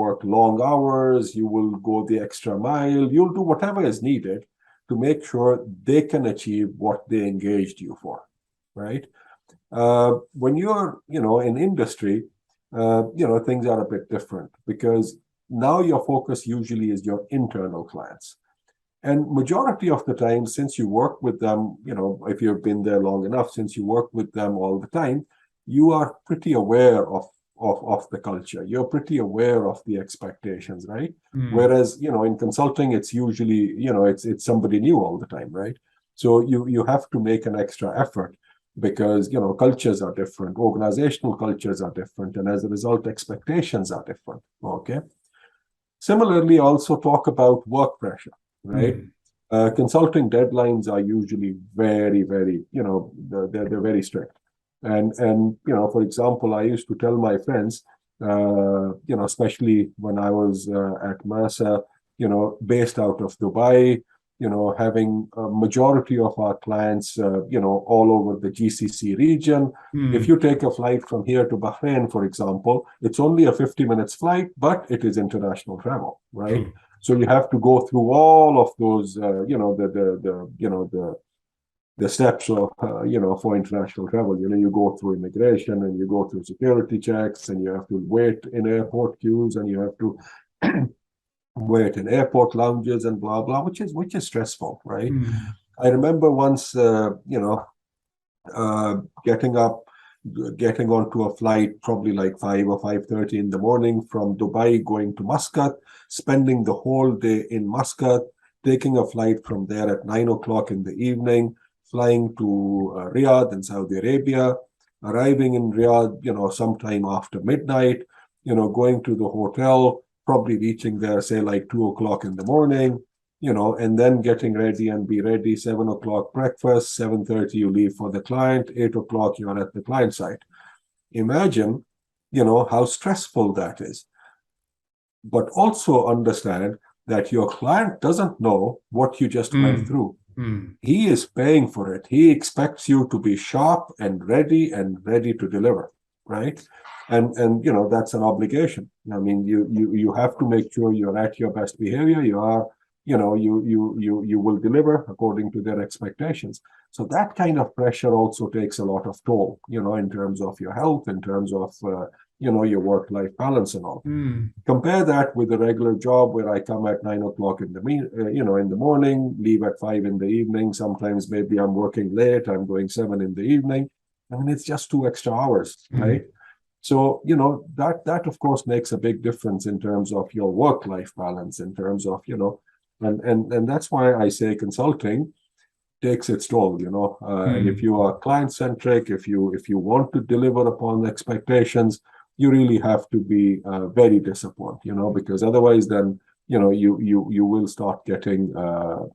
work long hours, you will go the extra mile, you'll do whatever is needed to make sure they can achieve what they engaged you for, right? When you're, in industry, things are a bit different, because now your focus usually is your internal clients. And majority of the time, since you work with them, if you've been there long enough, since you work with them all the time, you are pretty aware of the culture. You're pretty aware of the expectations, right? Whereas, in consulting, it's usually, it's somebody new all the time, right? So you have to make an extra effort, because, cultures are different, organizational cultures are different, and as a result, expectations are different, okay? Similarly, also talk about work pressure, right? Consulting deadlines are usually very, very, they're very strict. And for example, I used to tell my friends, especially when I was at Mercer, based out of Dubai, having a majority of our clients, all over the GCC region. If you take a flight from here to Bahrain, for example, it's only a 50 minutes flight, but it is international travel, right? So you have to go through all of those, the the steps of, for international travel. You go through immigration and you go through security checks and you have to wait in airport queues and you have to wait in airport lounges and blah, blah, which is stressful, right? I remember once, getting onto a flight probably like 5 or 5:30 in the morning from Dubai going to Muscat, spending the whole day in Muscat, taking a flight from there at 9 o'clock in the evening, flying to Riyadh in Saudi Arabia, arriving in Riyadh, sometime after midnight, going to the hotel, probably reaching there, say like 2 o'clock in the morning, and then getting ready and be ready, 7 o'clock breakfast, 7:30 you leave for the client, 8 o'clock you're at the client site. Imagine, how stressful that is. But also understand that your client doesn't know what you just went through. He is paying for it. He expects you to be sharp and ready to deliver, right? And that's an obligation. I mean, you have to make sure you're at your best behavior. You are, you will deliver according to their expectations. So that kind of pressure also takes a lot of toll, in terms of your health, in terms of your work-life balance and all. Compare that with a regular job where I come at 9 o'clock in the morning, leave at 5 in the evening. Sometimes maybe I'm working late, I'm going 7 in the evening. I mean, it's just 2 extra hours, right? So, that of course makes a big difference in terms of your work-life balance, in terms of, and that's why I say consulting takes its toll, and if you are client-centric, if you want to deliver upon expectations, you really have to be very disciplined, because otherwise then, you will start getting,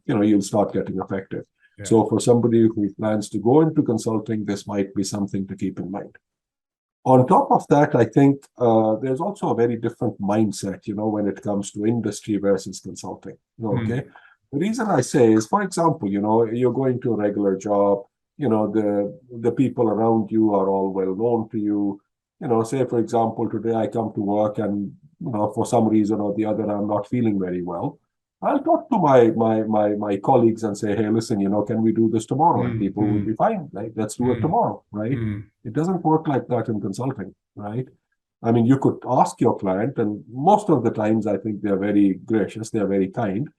you'll start getting affected. Yeah. So for somebody who plans to go into consulting, this might be something to keep in mind. On top of that, I think there's also a very different mindset, when it comes to industry versus consulting. Okay. The reason I say is, for example, you're going to a regular job, the people around you are all well known to you. Say, for example, today I come to work and, for some reason or the other, I'm not feeling very well. I'll talk to my colleagues and say, hey, listen, can we do this tomorrow? And people will be fine, right? Let's do it tomorrow, right? It doesn't work like that in consulting, right? I mean, you could ask your client, and most of the times I think they're very gracious, they're very kind.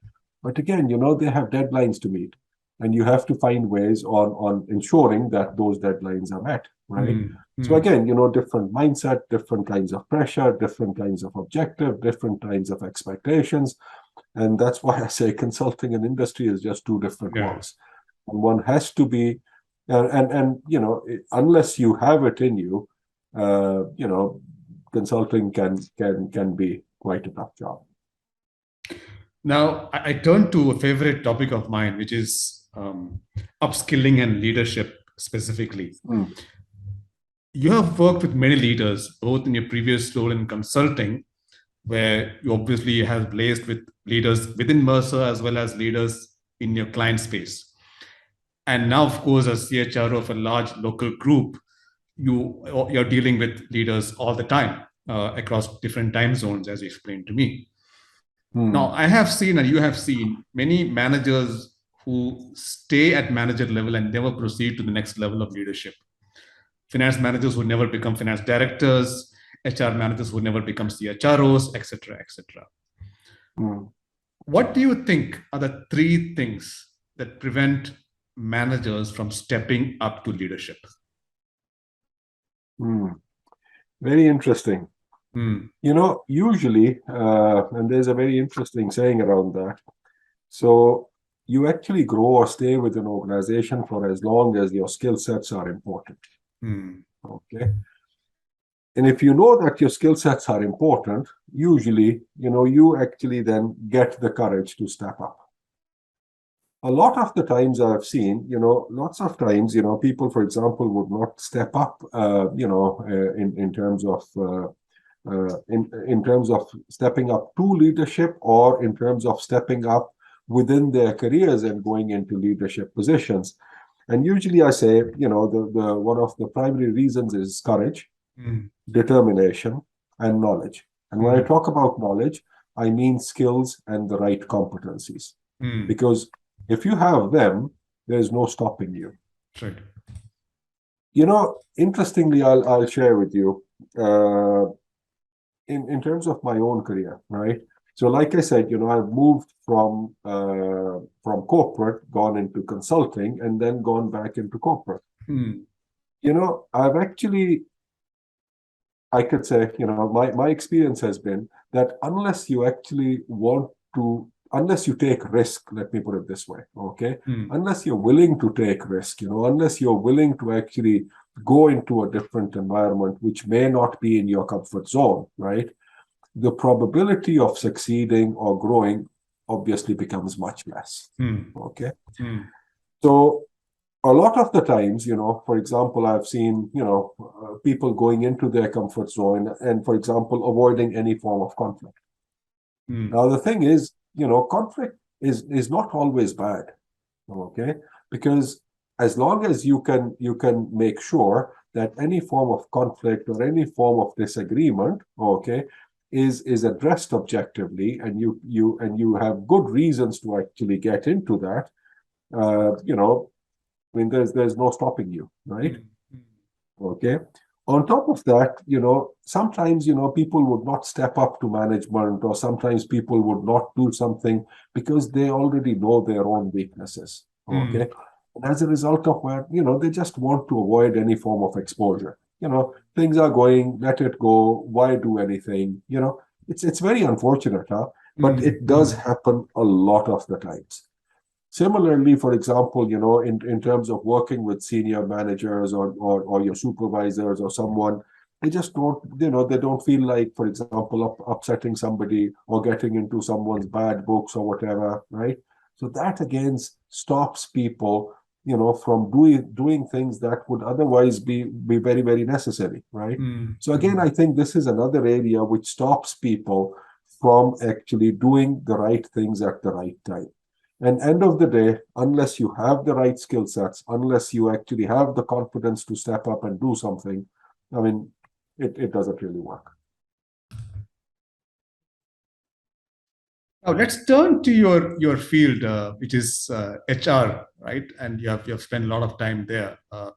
But again, they have deadlines to meet. And you have to find ways on ensuring that those deadlines are met, right? So again, different mindset, different kinds of pressure, different kinds of objective, different kinds of expectations. And that's why I say consulting and industry is just two different worlds. And one has to be, unless you have it in you, consulting can be quite a tough job. Now, I turn to a favorite topic of mine, which is upskilling and leadership specifically. You have worked with many leaders, both in your previous role in consulting, where you obviously have blazed with leaders within Mercer as well as leaders in your client space. And now, of course, as CHRO of a large local group, you're dealing with leaders all the time across different time zones, as you explained to me. Now, I have seen, and you have seen, many managers who stay at manager level and never proceed to the next level of leadership. Finance managers who never become finance directors, HR managers who never become CHROs, etc., etc. What do you think are the 3 things that prevent managers from stepping up to leadership? Very interesting. Usually, and there's a very interesting saying around that. So you actually grow or stay with an organization for as long as your skill sets are important. Okay. And if you know that your skill sets are important, usually, you actually then get the courage to step up. A lot of the times I've seen, lots of times, people, for example, would not step up, in terms of in terms of stepping up to leadership, or in terms of stepping up within their careers and going into leadership positions. And usually I say, the one of the primary reasons is courage, determination, and knowledge. And when I talk about knowledge, I mean skills and the right competencies. Because if you have them, there's no stopping you. Right. Interestingly, I'll share with you in terms of my own career, right? So, like I said, I've moved from corporate, gone into consulting, and then gone back into corporate. Hmm. I've actually, I could say, my experience has been that unless you actually want to, unless you take risk, let me put it this way, okay? Unless you're willing to take risk, unless you're willing to actually go into a different environment, which may not be in your comfort zone, right? The probability of succeeding or growing obviously becomes much less, okay? So a lot of the times, for example, I've seen, people going into their comfort zone and, for example, avoiding any form of conflict. Now, the thing is, conflict is not always bad, okay? Because as long as you can make sure that any form of conflict or any form of disagreement, okay, is addressed objectively, and you have good reasons to actually get into that, I mean, there's no stopping you, right? Okay. On top of that, sometimes, people would not step up to management, or sometimes people would not do something because they already know their own weaknesses. Okay. And as a result of where, they just want to avoid any form of exposure. Things are going, let it go. Why do anything? It's very unfortunate, huh? But it does happen a lot of the times. Similarly, for example, in terms of working with senior managers or your supervisors or someone, they just don't, they don't feel like, for example, upsetting somebody or getting into someone's bad books or whatever, right? So that again stops people, from doing things that would otherwise be very, very necessary, right? So again, I think this is another area which stops people from actually doing the right things at the right time. And end of the day, unless you have the right skill sets, unless you actually have the confidence to step up and do something, I mean, it doesn't really work. Now let's turn to your field, which is HR, right? And you have spent a lot of time there. I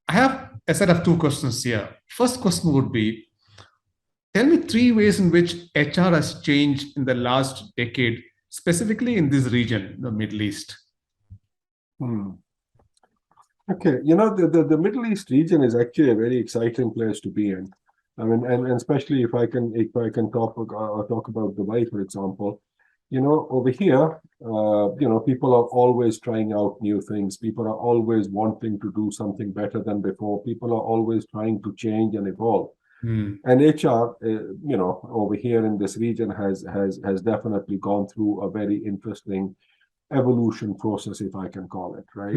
have a set of two questions here. First question would be, tell me three ways in which HR has changed in the last decade, specifically in this region, the Middle East. Okay, the Middle East region is actually a very exciting place to be in. I mean, and especially if I can talk about Dubai, for example. Over here, people are always trying out new things. People are always wanting to do something better than before. People are always trying to change and evolve. And HR, over here in this region has definitely gone through a very interesting evolution process, if I can call it, right?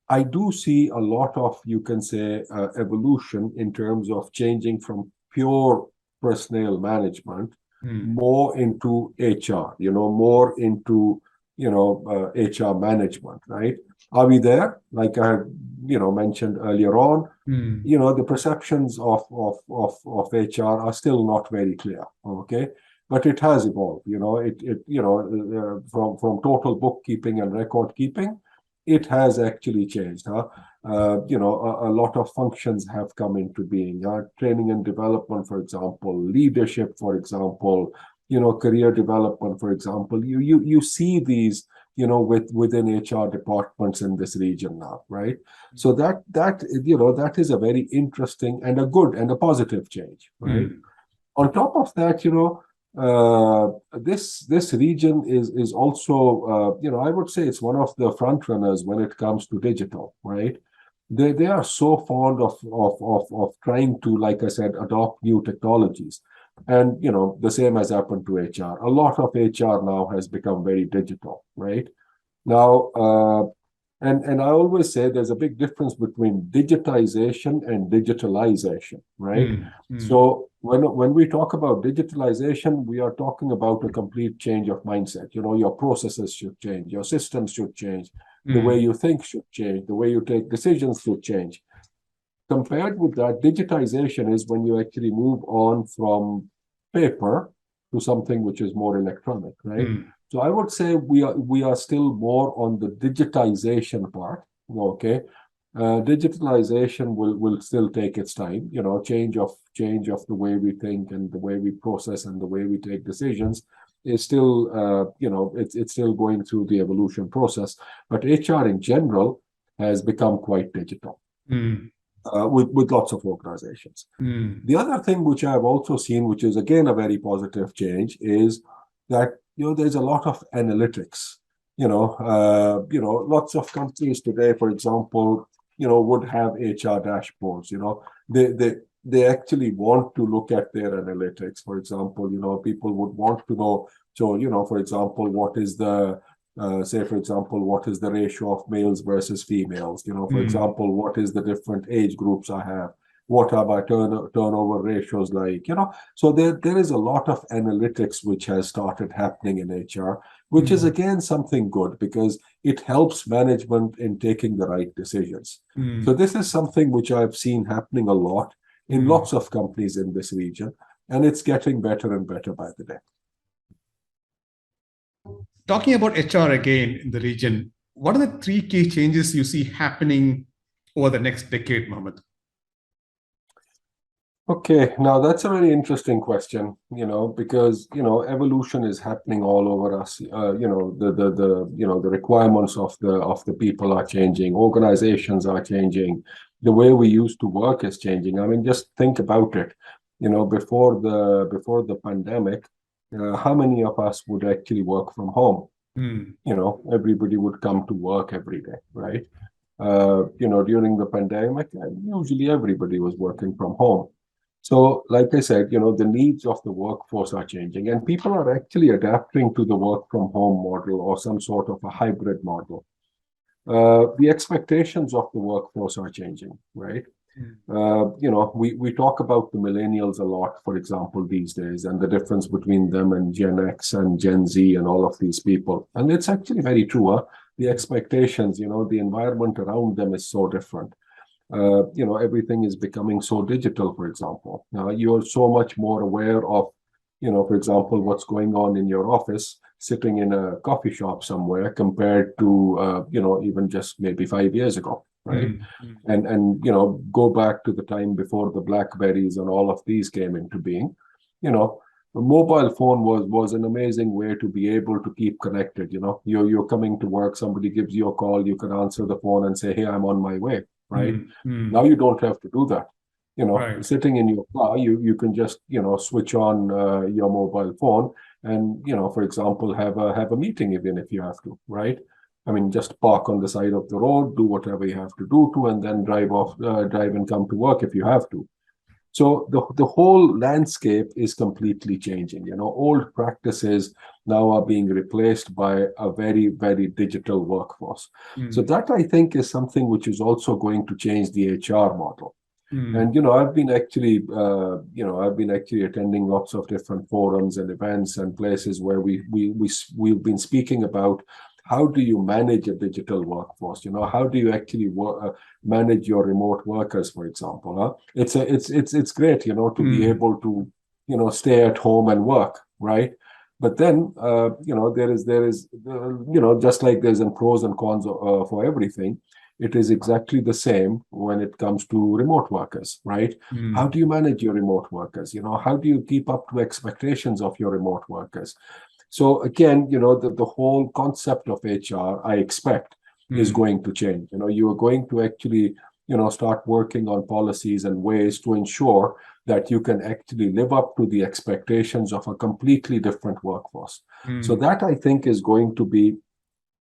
I do see a lot of, you can say, evolution in terms of changing from pure personnel management more into HR, more into, HR management, right? Are we there? Like I mentioned earlier on, the perceptions of HR are still not very clear, okay? But it has evolved, from total bookkeeping and record keeping, it has actually changed. A lot of functions have come into being. Training and development, for example, leadership, for example, career development, for example. You see these, within HR departments in this region now, right? So that is a very interesting and a good and a positive change, right? On top of that, this region is also, I would say it's one of the front runners when it comes to digital, right? They are so fond of trying to, like I said, adopt new technologies. And, the same has happened to HR. A lot of HR now has become very digital, right? Now, and I always say there's a big difference between digitization and digitalization, right? So when we talk about digitalization, we are talking about a complete change of mindset. Your processes should change, your systems should change, the way you think should change, the way you take decisions should change. Compared with that, digitization is when you actually move on from paper to something which is more electronic, right? Mm. So I would say we are still more on the digitization part. Okay, digitalization will still take its time. Change of the way we think and the way we process and the way we take decisions is still it's still going through the evolution process. But HR in general has become quite digital Mm. with lots of organizations. Mm. The other thing which I've also seen, which is again a very positive change, is that there's a lot of analytics. Lots of companies today, for example, would have HR dashboards. They actually want to look at their analytics. For example, people would want to know. So, for example, what is the say, for example, what is the ratio of males versus females? For example, what is the different age groups I have? What are my turnover ratios like? So there is a lot of analytics which has started happening in HR, which is again something good because it helps management in taking the right decisions. So this is something which I've seen happening a lot in lots of companies in this region, and it's getting better and better by the day. Talking about HR again in the region, what are the 3 key changes you see happening over the next decade, Mohammed? Okay, now that's a very interesting question, because evolution is happening all over us. The requirements of the people are changing, organizations are changing, the way we used to work is changing. I mean, just think about it. Before the pandemic, how many of us would actually work from home? Everybody would come to work every day, right? During the pandemic, usually everybody was working from home. So, like I said, the needs of the workforce are changing, and people are actually adapting to the work from home model or some sort of a hybrid model. The expectations of the workforce are changing, right? We talk about the millennials a lot, for example, these days, and the difference between them and Gen X and Gen Z and all of these people. And it's actually very true. The expectations, the environment around them is so different. Everything is becoming so digital, for example. Now, you're so much more aware of, for example, what's going on in your office, sitting in a coffee shop somewhere compared to, even just maybe 5 years ago, right? And go back to the time before the Blackberries and all of these came into being. The mobile phone was an amazing way to be able to keep connected. You're coming to work, somebody gives you a call, you can answer the phone and say, hey, I'm on my way. Right. Now you don't have to do that. Right. Sitting in your car, you can just switch on your mobile phone and for example have a meeting even if you have to, right? I mean, just park on the side of the road, do whatever you have to do to, and then drive and come to work if you have to. So the whole landscape is completely changing. Old practices now are being replaced by a very, very digital workforce. So that, I think, is something which is also going to change the HR model. And I've been actually attending lots of different forums and events and places where we've been speaking about how do you manage a digital workforce? How do you actually manage your remote workers, for example? It's great, to be able to stay at home and work, right? But then there is just like there's pros and cons for everything. It is exactly the same when it comes to remote workers, right? How do you manage your remote workers? How do you keep up to expectations of your remote workers? So again, the whole concept of HR, I expect, is going to change. You are going to actually, start working on policies and ways to ensure that you can actually live up to the expectations of a completely different workforce. So that, I think, is going to be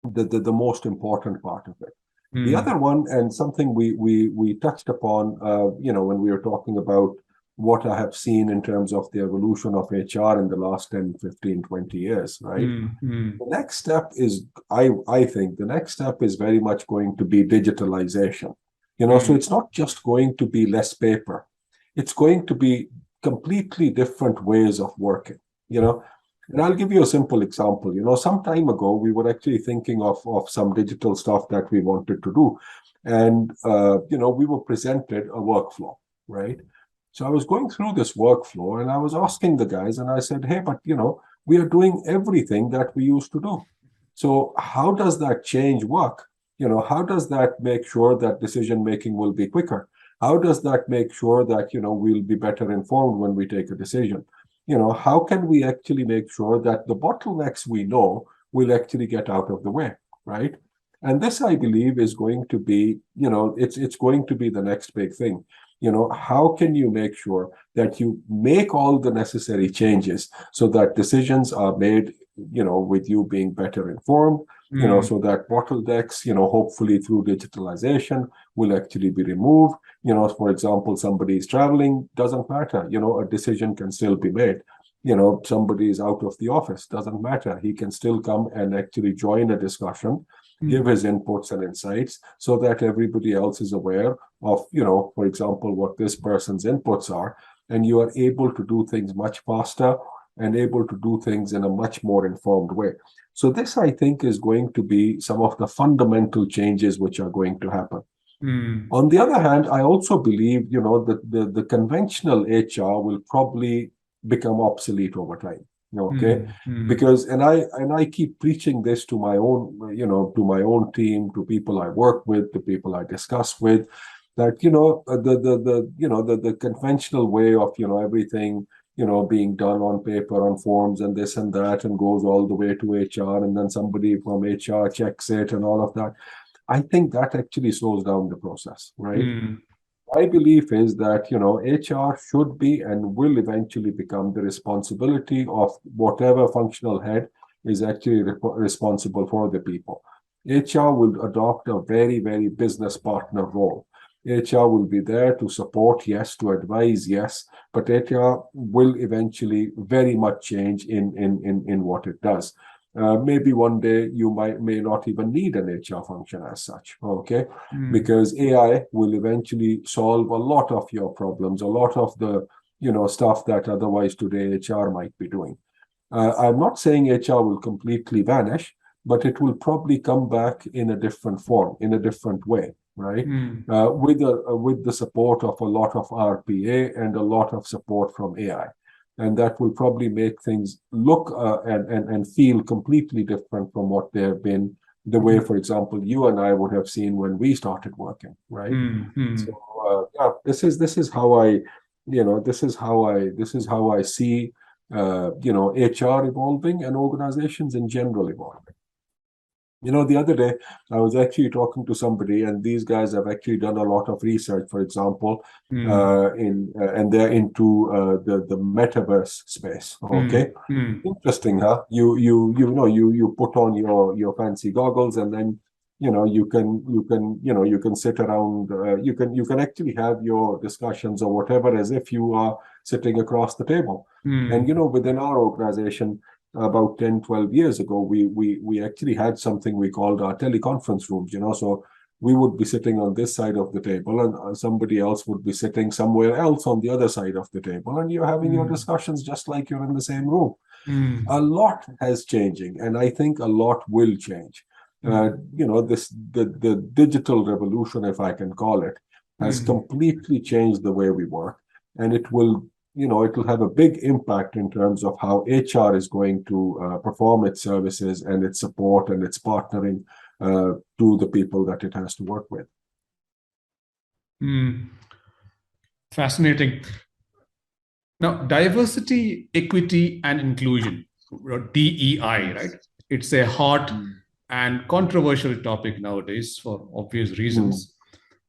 the most important part of it. The other one, and something we touched upon, when we were talking about what I have seen in terms of the evolution of HR in the last 10, 15, 20 years, right? The next step is, I think, the next step is very much going to be digitalization. So it's not just going to be less paper. It's going to be completely different ways of working, And I'll give you a simple example. Some time ago, we were actually thinking of some digital stuff that we wanted to do. And, we were presented a workflow, right? So I was going through this workflow and I was asking the guys, and I said, hey, but we are doing everything that we used to do. So how does that change work? How does that make sure that decision making will be quicker? How does that make sure that we'll be better informed when we take a decision? How can we actually make sure that the bottlenecks we know will actually get out of the way, right? And this, I believe, is going to be, it's going to be the next big thing. How can you make sure that you make all the necessary changes so that decisions are made, with you being better informed, so that bottlenecks, hopefully through digitalization will actually be removed. For example, somebody is traveling, doesn't matter, a decision can still be made. Somebody is out of the office, doesn't matter. He can still come and actually join a discussion, give his inputs and insights so that everybody else is aware of, for example, what this person's inputs are. And you are able to do things much faster and able to do things in a much more informed way. So this, I think, is going to be some of the fundamental changes which are going to happen. On the other hand, I also believe, that the conventional HR will probably become obsolete over time. Okay, because and I keep preaching this to my own, to my own team, to people I work with, to people I discuss with, that the conventional way of everything being done on paper, on forms, and this and that, and goes all the way to HR, and then somebody from HR checks it and all of that. I think that actually slows down the process, right? My belief is that HR should be and will eventually become the responsibility of whatever functional head is actually responsible for the people. HR will adopt a very, very business partner role. HR will be there to support, yes, to advise, yes, but HR will eventually very much change in what it does. Maybe one day you may not even need an HR function as such, okay? Because AI will eventually solve a lot of your problems, a lot of the stuff that otherwise today HR might be doing. I'm not saying HR will completely vanish, but it will probably come back in a different form, in a different way, right? With the support of a lot of RPA and a lot of support from AI. And that will probably make things look and feel completely different from what they have been, the way, for example, you and I would have seen when we started working, right? So yeah, this is how I, this is how I see, HR evolving and organizations in general evolving. The other day, I was actually talking to somebody, and these guys have actually done a lot of research, for example, and they're into the metaverse space. Okay, interesting, huh? You put on your fancy goggles, and then you can sit around. You can actually have your discussions or whatever as if you are sitting across the table. And within our organization, about 10, 12 years ago, we actually had something we called our teleconference rooms, so we would be sitting on this side of the table and somebody else would be sitting somewhere else on the other side of the table, and you're having your discussions just like you're in the same room. A lot has changing, and I think a lot will change. The digital revolution, if I can call it, has completely changed the way we work, and it will have a big impact in terms of how HR is going to perform its services and its support and its partnering to the people that it has to work with. Fascinating. Now, diversity, equity, and inclusion, DEI, right? It's a hot and controversial topic nowadays for obvious reasons.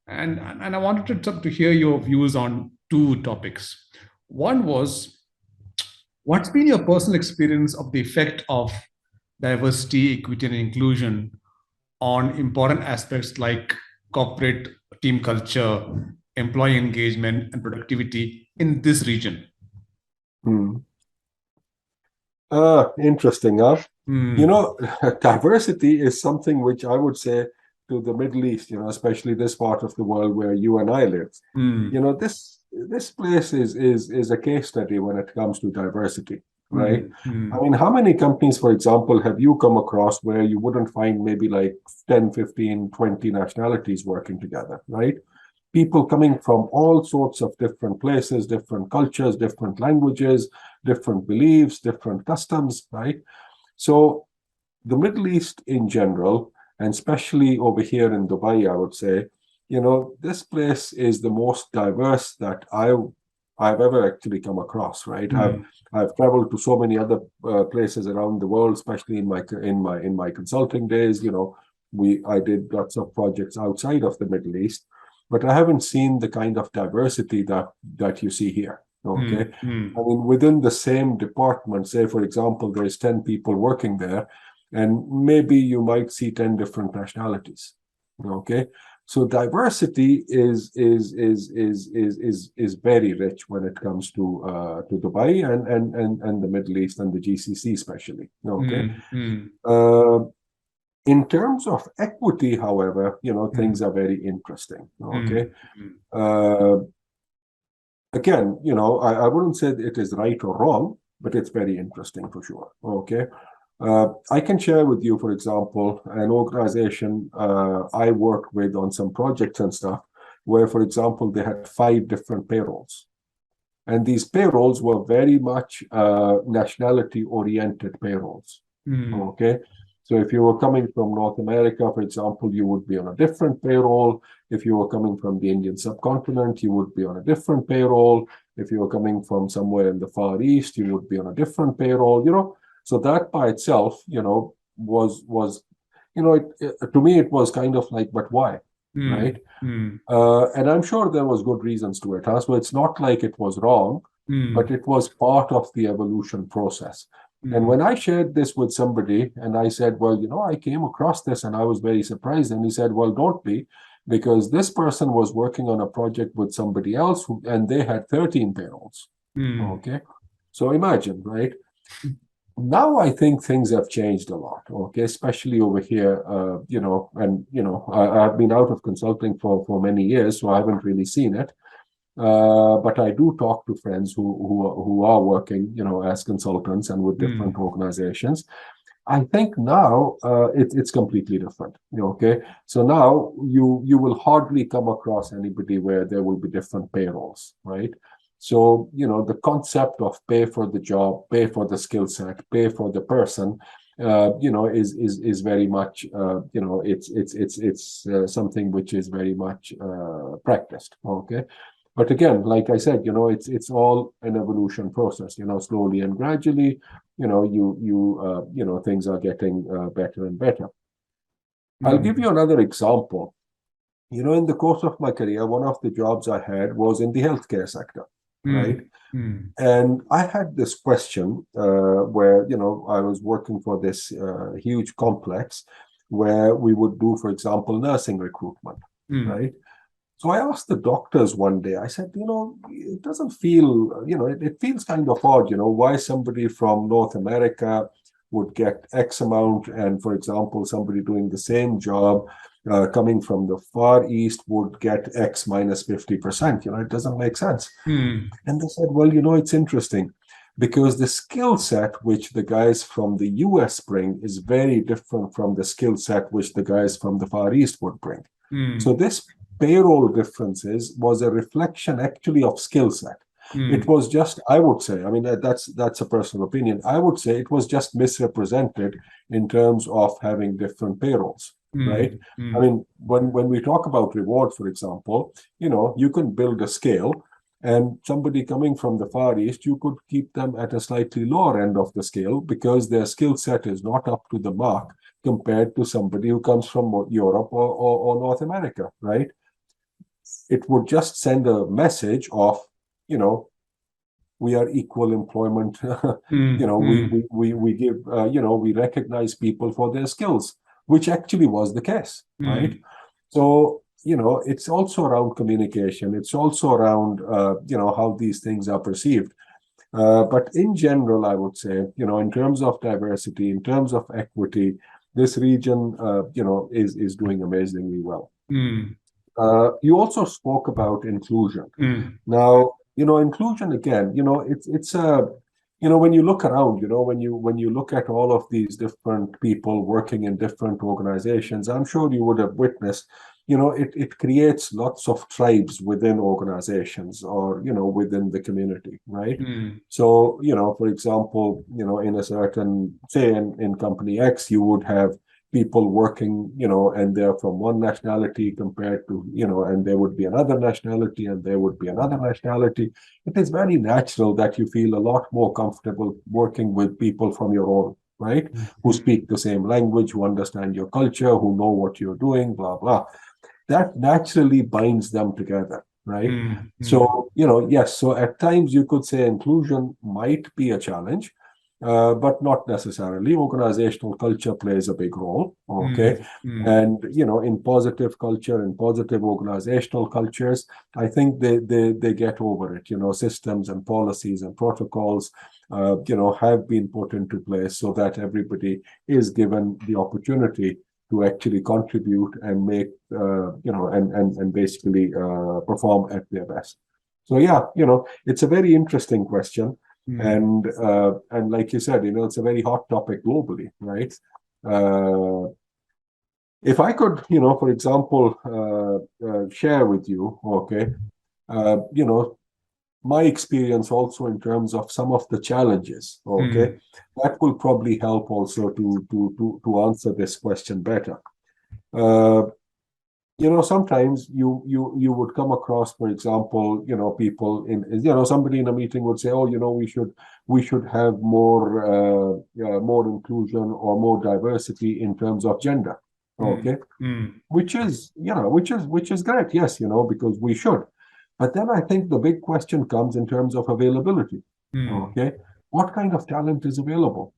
And I wanted to hear your views on two topics. One was, what's been your personal experience of the effect of diversity, equity, and inclusion on important aspects like corporate team culture, employee engagement, and productivity in this region? Interesting, huh? Diversity is something which I would say to the Middle East, especially this part of the world where you and I live. This place is a case study when it comes to diversity, right? I mean, how many companies, for example, have you come across where you wouldn't find maybe like 10, 15, 20 nationalities working together, right? people coming from all sorts of different places, different cultures, different languages, different beliefs, different customs, right? So the Middle East in general, and especially over here in Dubai, I would say, this place is the most diverse that I've ever actually come across, right? I've traveled to so many other places around the world, especially in my consulting days. I did lots of projects outside of the Middle East, but I haven't seen the kind of diversity that you see here. Okay, I mean, within the same department, say for example, there's 10 people working there, and maybe you might see 10 different nationalities. Okay, so diversity is very rich when it comes to Dubai and the Middle East and the GCC especially. Okay. In terms of equity, however, things are very interesting. Okay. Again, I wouldn't say it is right or wrong, but it's very interesting for sure. Okay. I can share with you, for example, an organization I worked with on some projects and stuff, where, for example, they had 5 different payrolls. And these payrolls were very much nationality-oriented payrolls. Okay. So if you were coming from North America, for example, you would be on a different payroll. If you were coming from the Indian subcontinent, you would be on a different payroll. If you were coming from somewhere in the Far East, you would be on a different payroll, So that by itself, was to me, it was kind of like, but why? Right? And I'm sure there was good reasons to it. So it's not like it was wrong, but it was part of the evolution process. And when I shared this with somebody and I said, well, I came across this and I was very surprised. And he said, well, don't be, because this person was working on a project with somebody else and they had 13 payrolls. Okay. So imagine, right? Now I think things have changed a lot, okay, especially over here, I've been out of consulting for many years, so I haven't really seen it. But I do talk to friends who are working, as consultants and with different organizations. I think now it's completely different. Okay, so now you will hardly come across anybody where there will be different payrolls, right? So the concept of pay for the job, pay for the skill set, pay for the person, is very much it's something which is very much practiced. Okay. But again, like I said, it's all an evolution process. Slowly and gradually, things are getting better and better. I'll give you another example. In the course of my career, one of the jobs I had was in the healthcare sector, right? And I had this question where, I was working for this huge complex where we would do, for example, nursing recruitment, right? So I asked the doctors one day, I said, it doesn't feel, it feels kind of odd, why somebody from North America would get X amount, and for example, somebody doing the same job coming from the Far East would get X minus 50%. It doesn't make sense. And they said, well, it's interesting because the skill set which the guys from the US bring is very different from the skill set which the guys from the Far East would bring. So this payroll differences was a reflection actually of skill set. It was just, I would say, I mean, that's a personal opinion. I would say it was just misrepresented in terms of having different payrolls, right? I mean, when we talk about reward, for example, you can build a scale, and somebody coming from the Far East, you could keep them at a slightly lower end of the scale because their skill set is not up to the mark compared to somebody who comes from Europe or North America, right? It would just send a message of, we are equal employment. We give, we recognize people for their skills, which actually was the case, right? So, it's also around communication. It's also around, how these things are perceived. But in general, I would say, in terms of diversity, in terms of equity, this region, is doing amazingly well. You also spoke about inclusion. Now, inclusion again, it's when you look around, when you look at all of these different people working in different organizations, I'm sure you would have witnessed, it creates lots of tribes within organizations or, within the community, right? So, for example, in a certain, say in company X, you would have people working, and they're from one nationality compared to, and there would be another nationality and there would be another nationality. It is very natural that you feel a lot more comfortable working with people from your own, right? Who speak the same language, who understand your culture, who know what you're doing, blah, blah. That naturally binds them together, right? So, yes, so at times you could say inclusion might be a challenge, but not necessarily. Organizational culture plays a big role, okay? And, in positive culture and positive organizational cultures, I think they get over it. Systems and policies and protocols, have been put into place so that everybody is given the opportunity to actually contribute and make, and basically perform at their best. So yeah, it's a very interesting question. And like you said, it's a very hot topic globally, right? If I could, for example, share with you, okay, my experience also in terms of some of the challenges, okay, that will probably help also to answer this question better. Sometimes you would come across, for example, people in, somebody in a meeting would say, oh, we should have more inclusion or more diversity in terms of gender, okay, which is great, yes, because we should. But then I think the big question comes in terms of availability, okay, what kind of talent is available,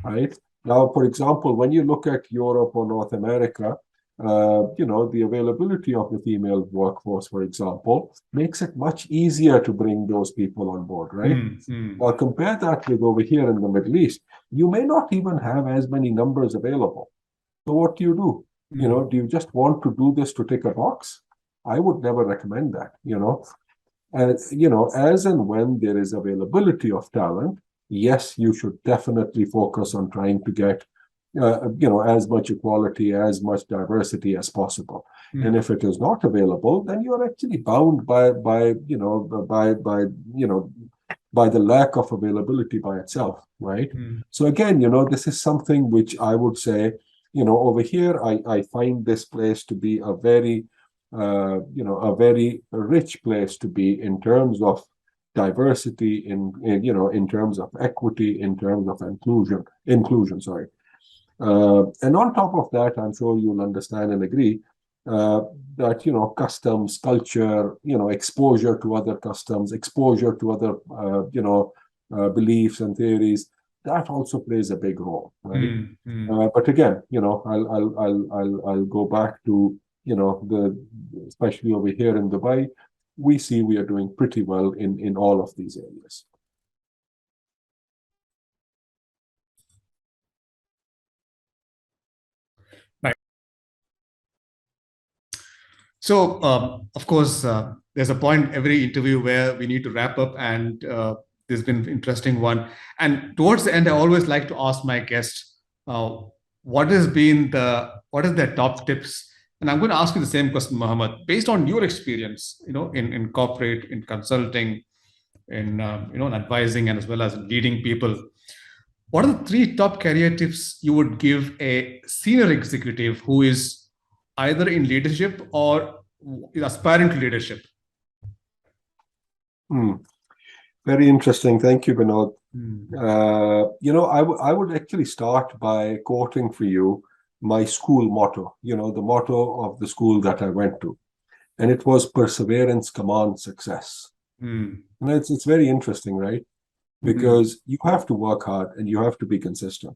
right? Now, for example, when you look at Europe or North America, the availability of the female workforce, for example, makes it much easier to bring those people on board, right? Now, compare that with over here in the Middle East, you may not even have as many numbers available. So what do? Do you just want to do this to tick a box? I would never recommend that, as and when there is availability of talent, yes, you should definitely focus on trying to get as much equality, as much diversity as possible. And if it is not available, then you are actually bound by the lack of availability by itself, right? So again, this is something which I would say, over here, I find this place to be a very rich place to be in terms of diversity, in terms of equity, in terms of inclusion, sorry. And on top of that, I'm sure you'll understand and agree that, customs, culture, exposure to other customs, exposure to other, beliefs and theories, that also plays a big role, right? But again, I'll go back to, especially over here in Dubai, we see we are doing pretty well in all of these areas. So, of course, there's a point every interview where we need to wrap up, and there's been an interesting one. And towards the end, I always like to ask my guests, what is their top tips? And I'm going to ask you the same question, Mohammed, based on your experience, in corporate, in consulting, in in advising, and as well as in leading people. What are the 3 top career tips you would give a senior executive who is either in leadership or aspiring to leadership? Very interesting. Thank you, Vinod. I would actually start by quoting for you my school motto, the motto of the school that I went to. And it was perseverance commands success. It's very interesting, right? Because you have to work hard and you have to be consistent.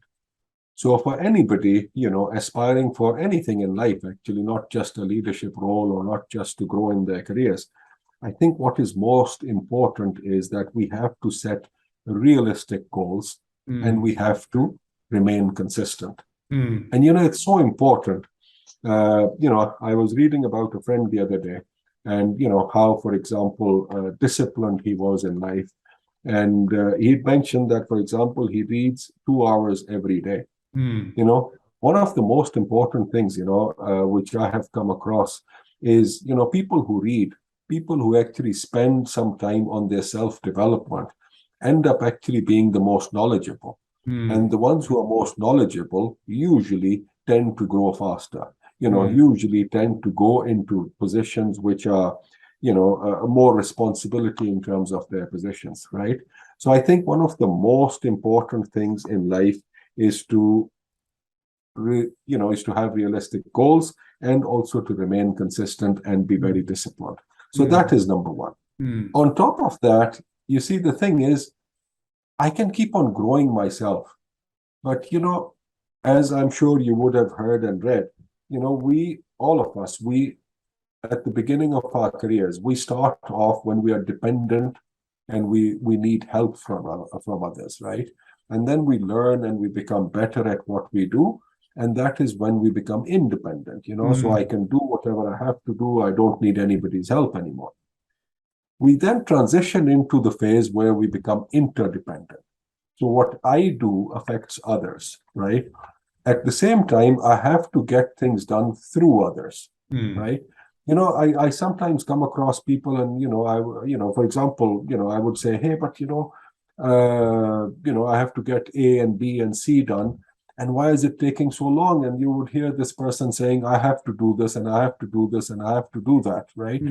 So for anybody, aspiring for anything in life, actually, not just a leadership role or not just to grow in their careers, I think what is most important is that we have to set realistic goals and we have to remain consistent. And, it's so important. I was reading about a friend the other day and, how, for example, disciplined he was in life. And he mentioned that, for example, he reads 2 hours every day. one of the most important things, which I have come across is, people who read, people who actually spend some time on their self-development end up actually being the most knowledgeable. And the ones who are most knowledgeable usually tend to grow faster, usually tend to go into positions which are, more responsibility in terms of their positions, right? So I think one of the most important things in life is to have realistic goals and also to remain consistent and be very disciplined. So that is number one. On top of that, you see, the thing is, I can keep on growing myself. But, as I'm sure you would have heard and read, all of us, at the beginning of our careers, we start off when we are dependent and we need help from others, right? And then we learn and we become better at what we do. And that is when we become independent, so I can do whatever I have to do. I don't need anybody's help anymore. We then transition into the phase where we become interdependent. So what I do affects others, right? At the same time, I have to get things done through others, right? I sometimes come across people and, for example, I would say, hey, but, I have to get A and B and C done. And why is it taking so long? And you would hear this person saying, I have to do this and I have to do this and I have to do that, right?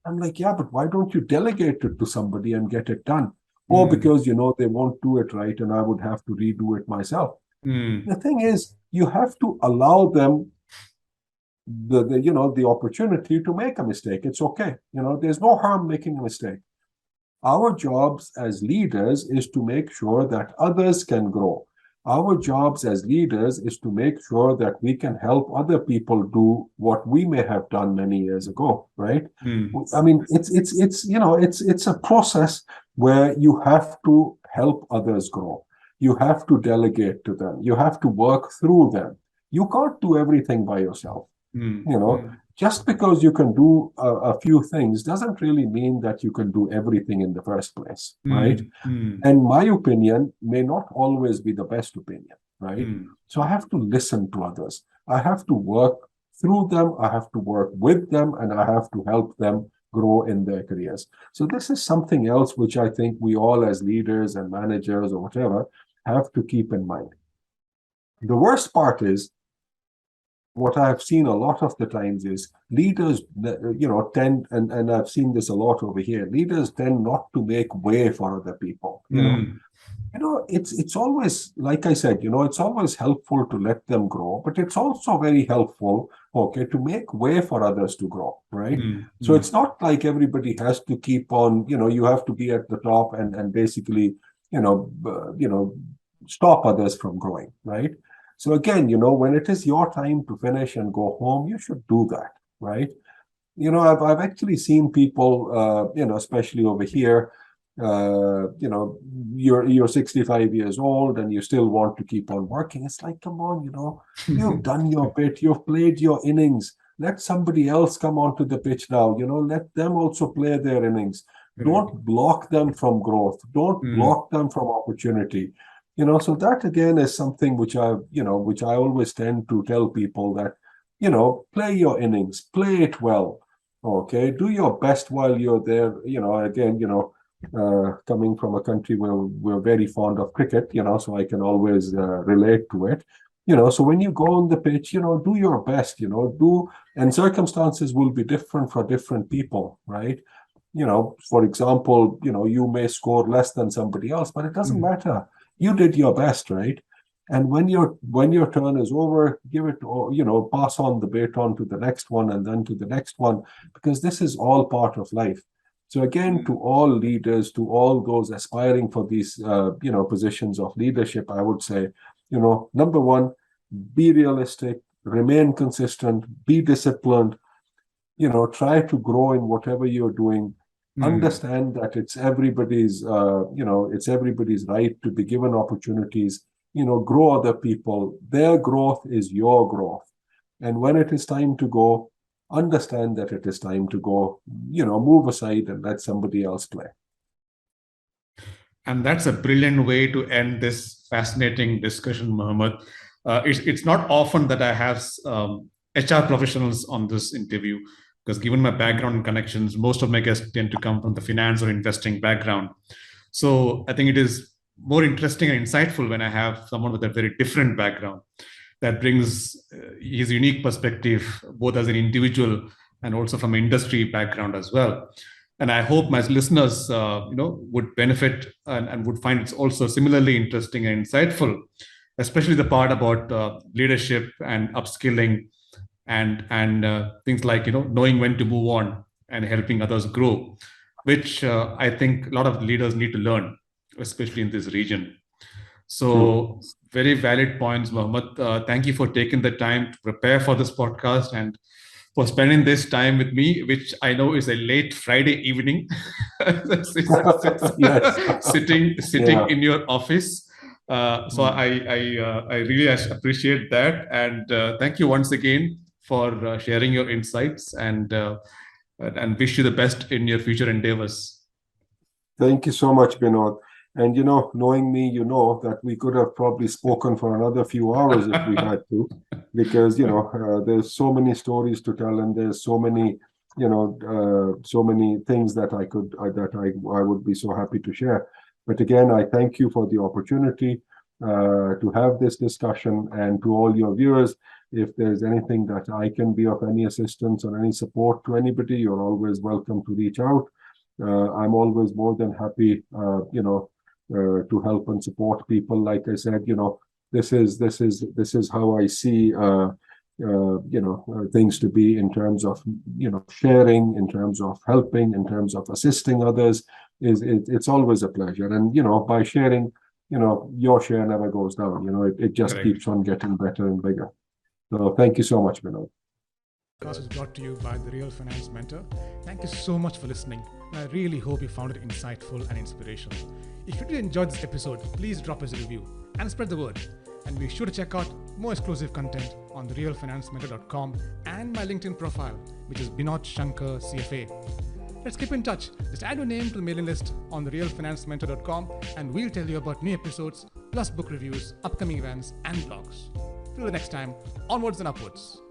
I'm like, yeah, but why don't you delegate it to somebody and get it done? Or because, they won't do it right and I would have to redo it myself. The thing is, you have to allow them the opportunity to make a mistake. It's okay. There's no harm making a mistake. Our jobs as leaders is to make sure that others can grow. Our jobs as leaders is to make sure that we can help other people do what we may have done many years ago, right? I mean, it's a process where you have to help others grow. You have to delegate to them. You have to work through them. You can't do everything by yourself. Just because you can do a few things doesn't really mean that you can do everything in the first place, right? And my opinion may not always be the best opinion, right? So I have to listen to others. I have to work through them. I have to work with them, and I have to help them grow in their careers. So this is something else which I think we all as leaders and managers or whatever have to keep in mind. The worst part is, what I've seen a lot of the times is leaders, tend, and I've seen this a lot over here, leaders tend not to make way for other people. It's always, like I said, it's always helpful to let them grow, but it's also very helpful, to make way for others to grow, right? So it's not like everybody has to keep on, you have to be at the top and basically, stop others from growing, right? So again, when it is your time to finish and go home, you should do that, right? I've actually seen people, especially over here, you're 65 years old and you still want to keep on working. It's like, come on, you've done your bit, you've played your innings. Let somebody else come onto the pitch now. Let them also play their innings. Don't block them from growth. Don't block them from opportunity. So that again is something which I always tend to tell people that, play your innings, play it well. Okay, do your best while you're there. Again, coming from a country where we're very fond of cricket, so I can always relate to it. So when you go on the pitch, do your best, and circumstances will be different for different people, right? For example, you may score less than somebody else, but it doesn't matter. You did your best, right? And when your turn is over, give it, pass on the baton to the next one and then to the next one, because this is all part of life. So again, to all leaders, to all those aspiring for these, positions of leadership, I would say, number one, be realistic, remain consistent, be disciplined, try to grow in whatever you're doing. Understand that it's everybody's right to be given opportunities, grow other people. Their growth is your growth. And when it is time to go, understand that it is time to go, move aside and let somebody else play. And that's a brilliant way to end this fascinating discussion, Mohammed. It's not often that I have HR professionals on this interview, because given my background and connections, most of my guests tend to come from the finance or investing background. So I think it is more interesting and insightful when I have someone with a very different background that brings his unique perspective, both as an individual and also from an industry background as well. And I hope my listeners, would benefit and would find it's also similarly interesting and insightful, especially the part about leadership and upskilling and things like knowing when to move on and helping others grow, which I think a lot of leaders need to learn, especially in this region. So very valid points, Mohammed. Thank you for taking the time to prepare for this podcast and for spending this time with me, which I know is a late Friday evening, sitting in your office. So I really appreciate that, and thank you once again for sharing your insights, and wish you the best in your future endeavors. Thank you so much, Binod. And knowing me, that we could have probably spoken for another few hours if we had to, because there's so many stories to tell, and there's so many so many things that I would be so happy to share. But again, I thank you for the opportunity to have this discussion, and to all your viewers. If there's anything that I can be of any assistance or any support to anybody, you're always welcome to reach out. I'm always more than happy, to help and support people. Like I said, this is how I see, things to be, in terms of, sharing, in terms of helping, in terms of assisting others. It's always a pleasure. And, by sharing, your share never goes down. It just Correct. keeps on getting better and bigger. So thank you so much, Vinod. Podcast is brought to you by The Real Finance Mentor. Thank you so much for listening. I really hope you found it insightful and inspirational. If you did enjoy this episode, please drop us a review and spread the word. And be sure to check out more exclusive content on therealfinancementor.com and my LinkedIn profile, which is Binod Shankar CFA. Let's keep in touch. Just add your name to the mailing list on therealfinancementor.com, and we'll tell you about new episodes, plus book reviews, upcoming events, and blogs. Till the next time, onwards and upwards.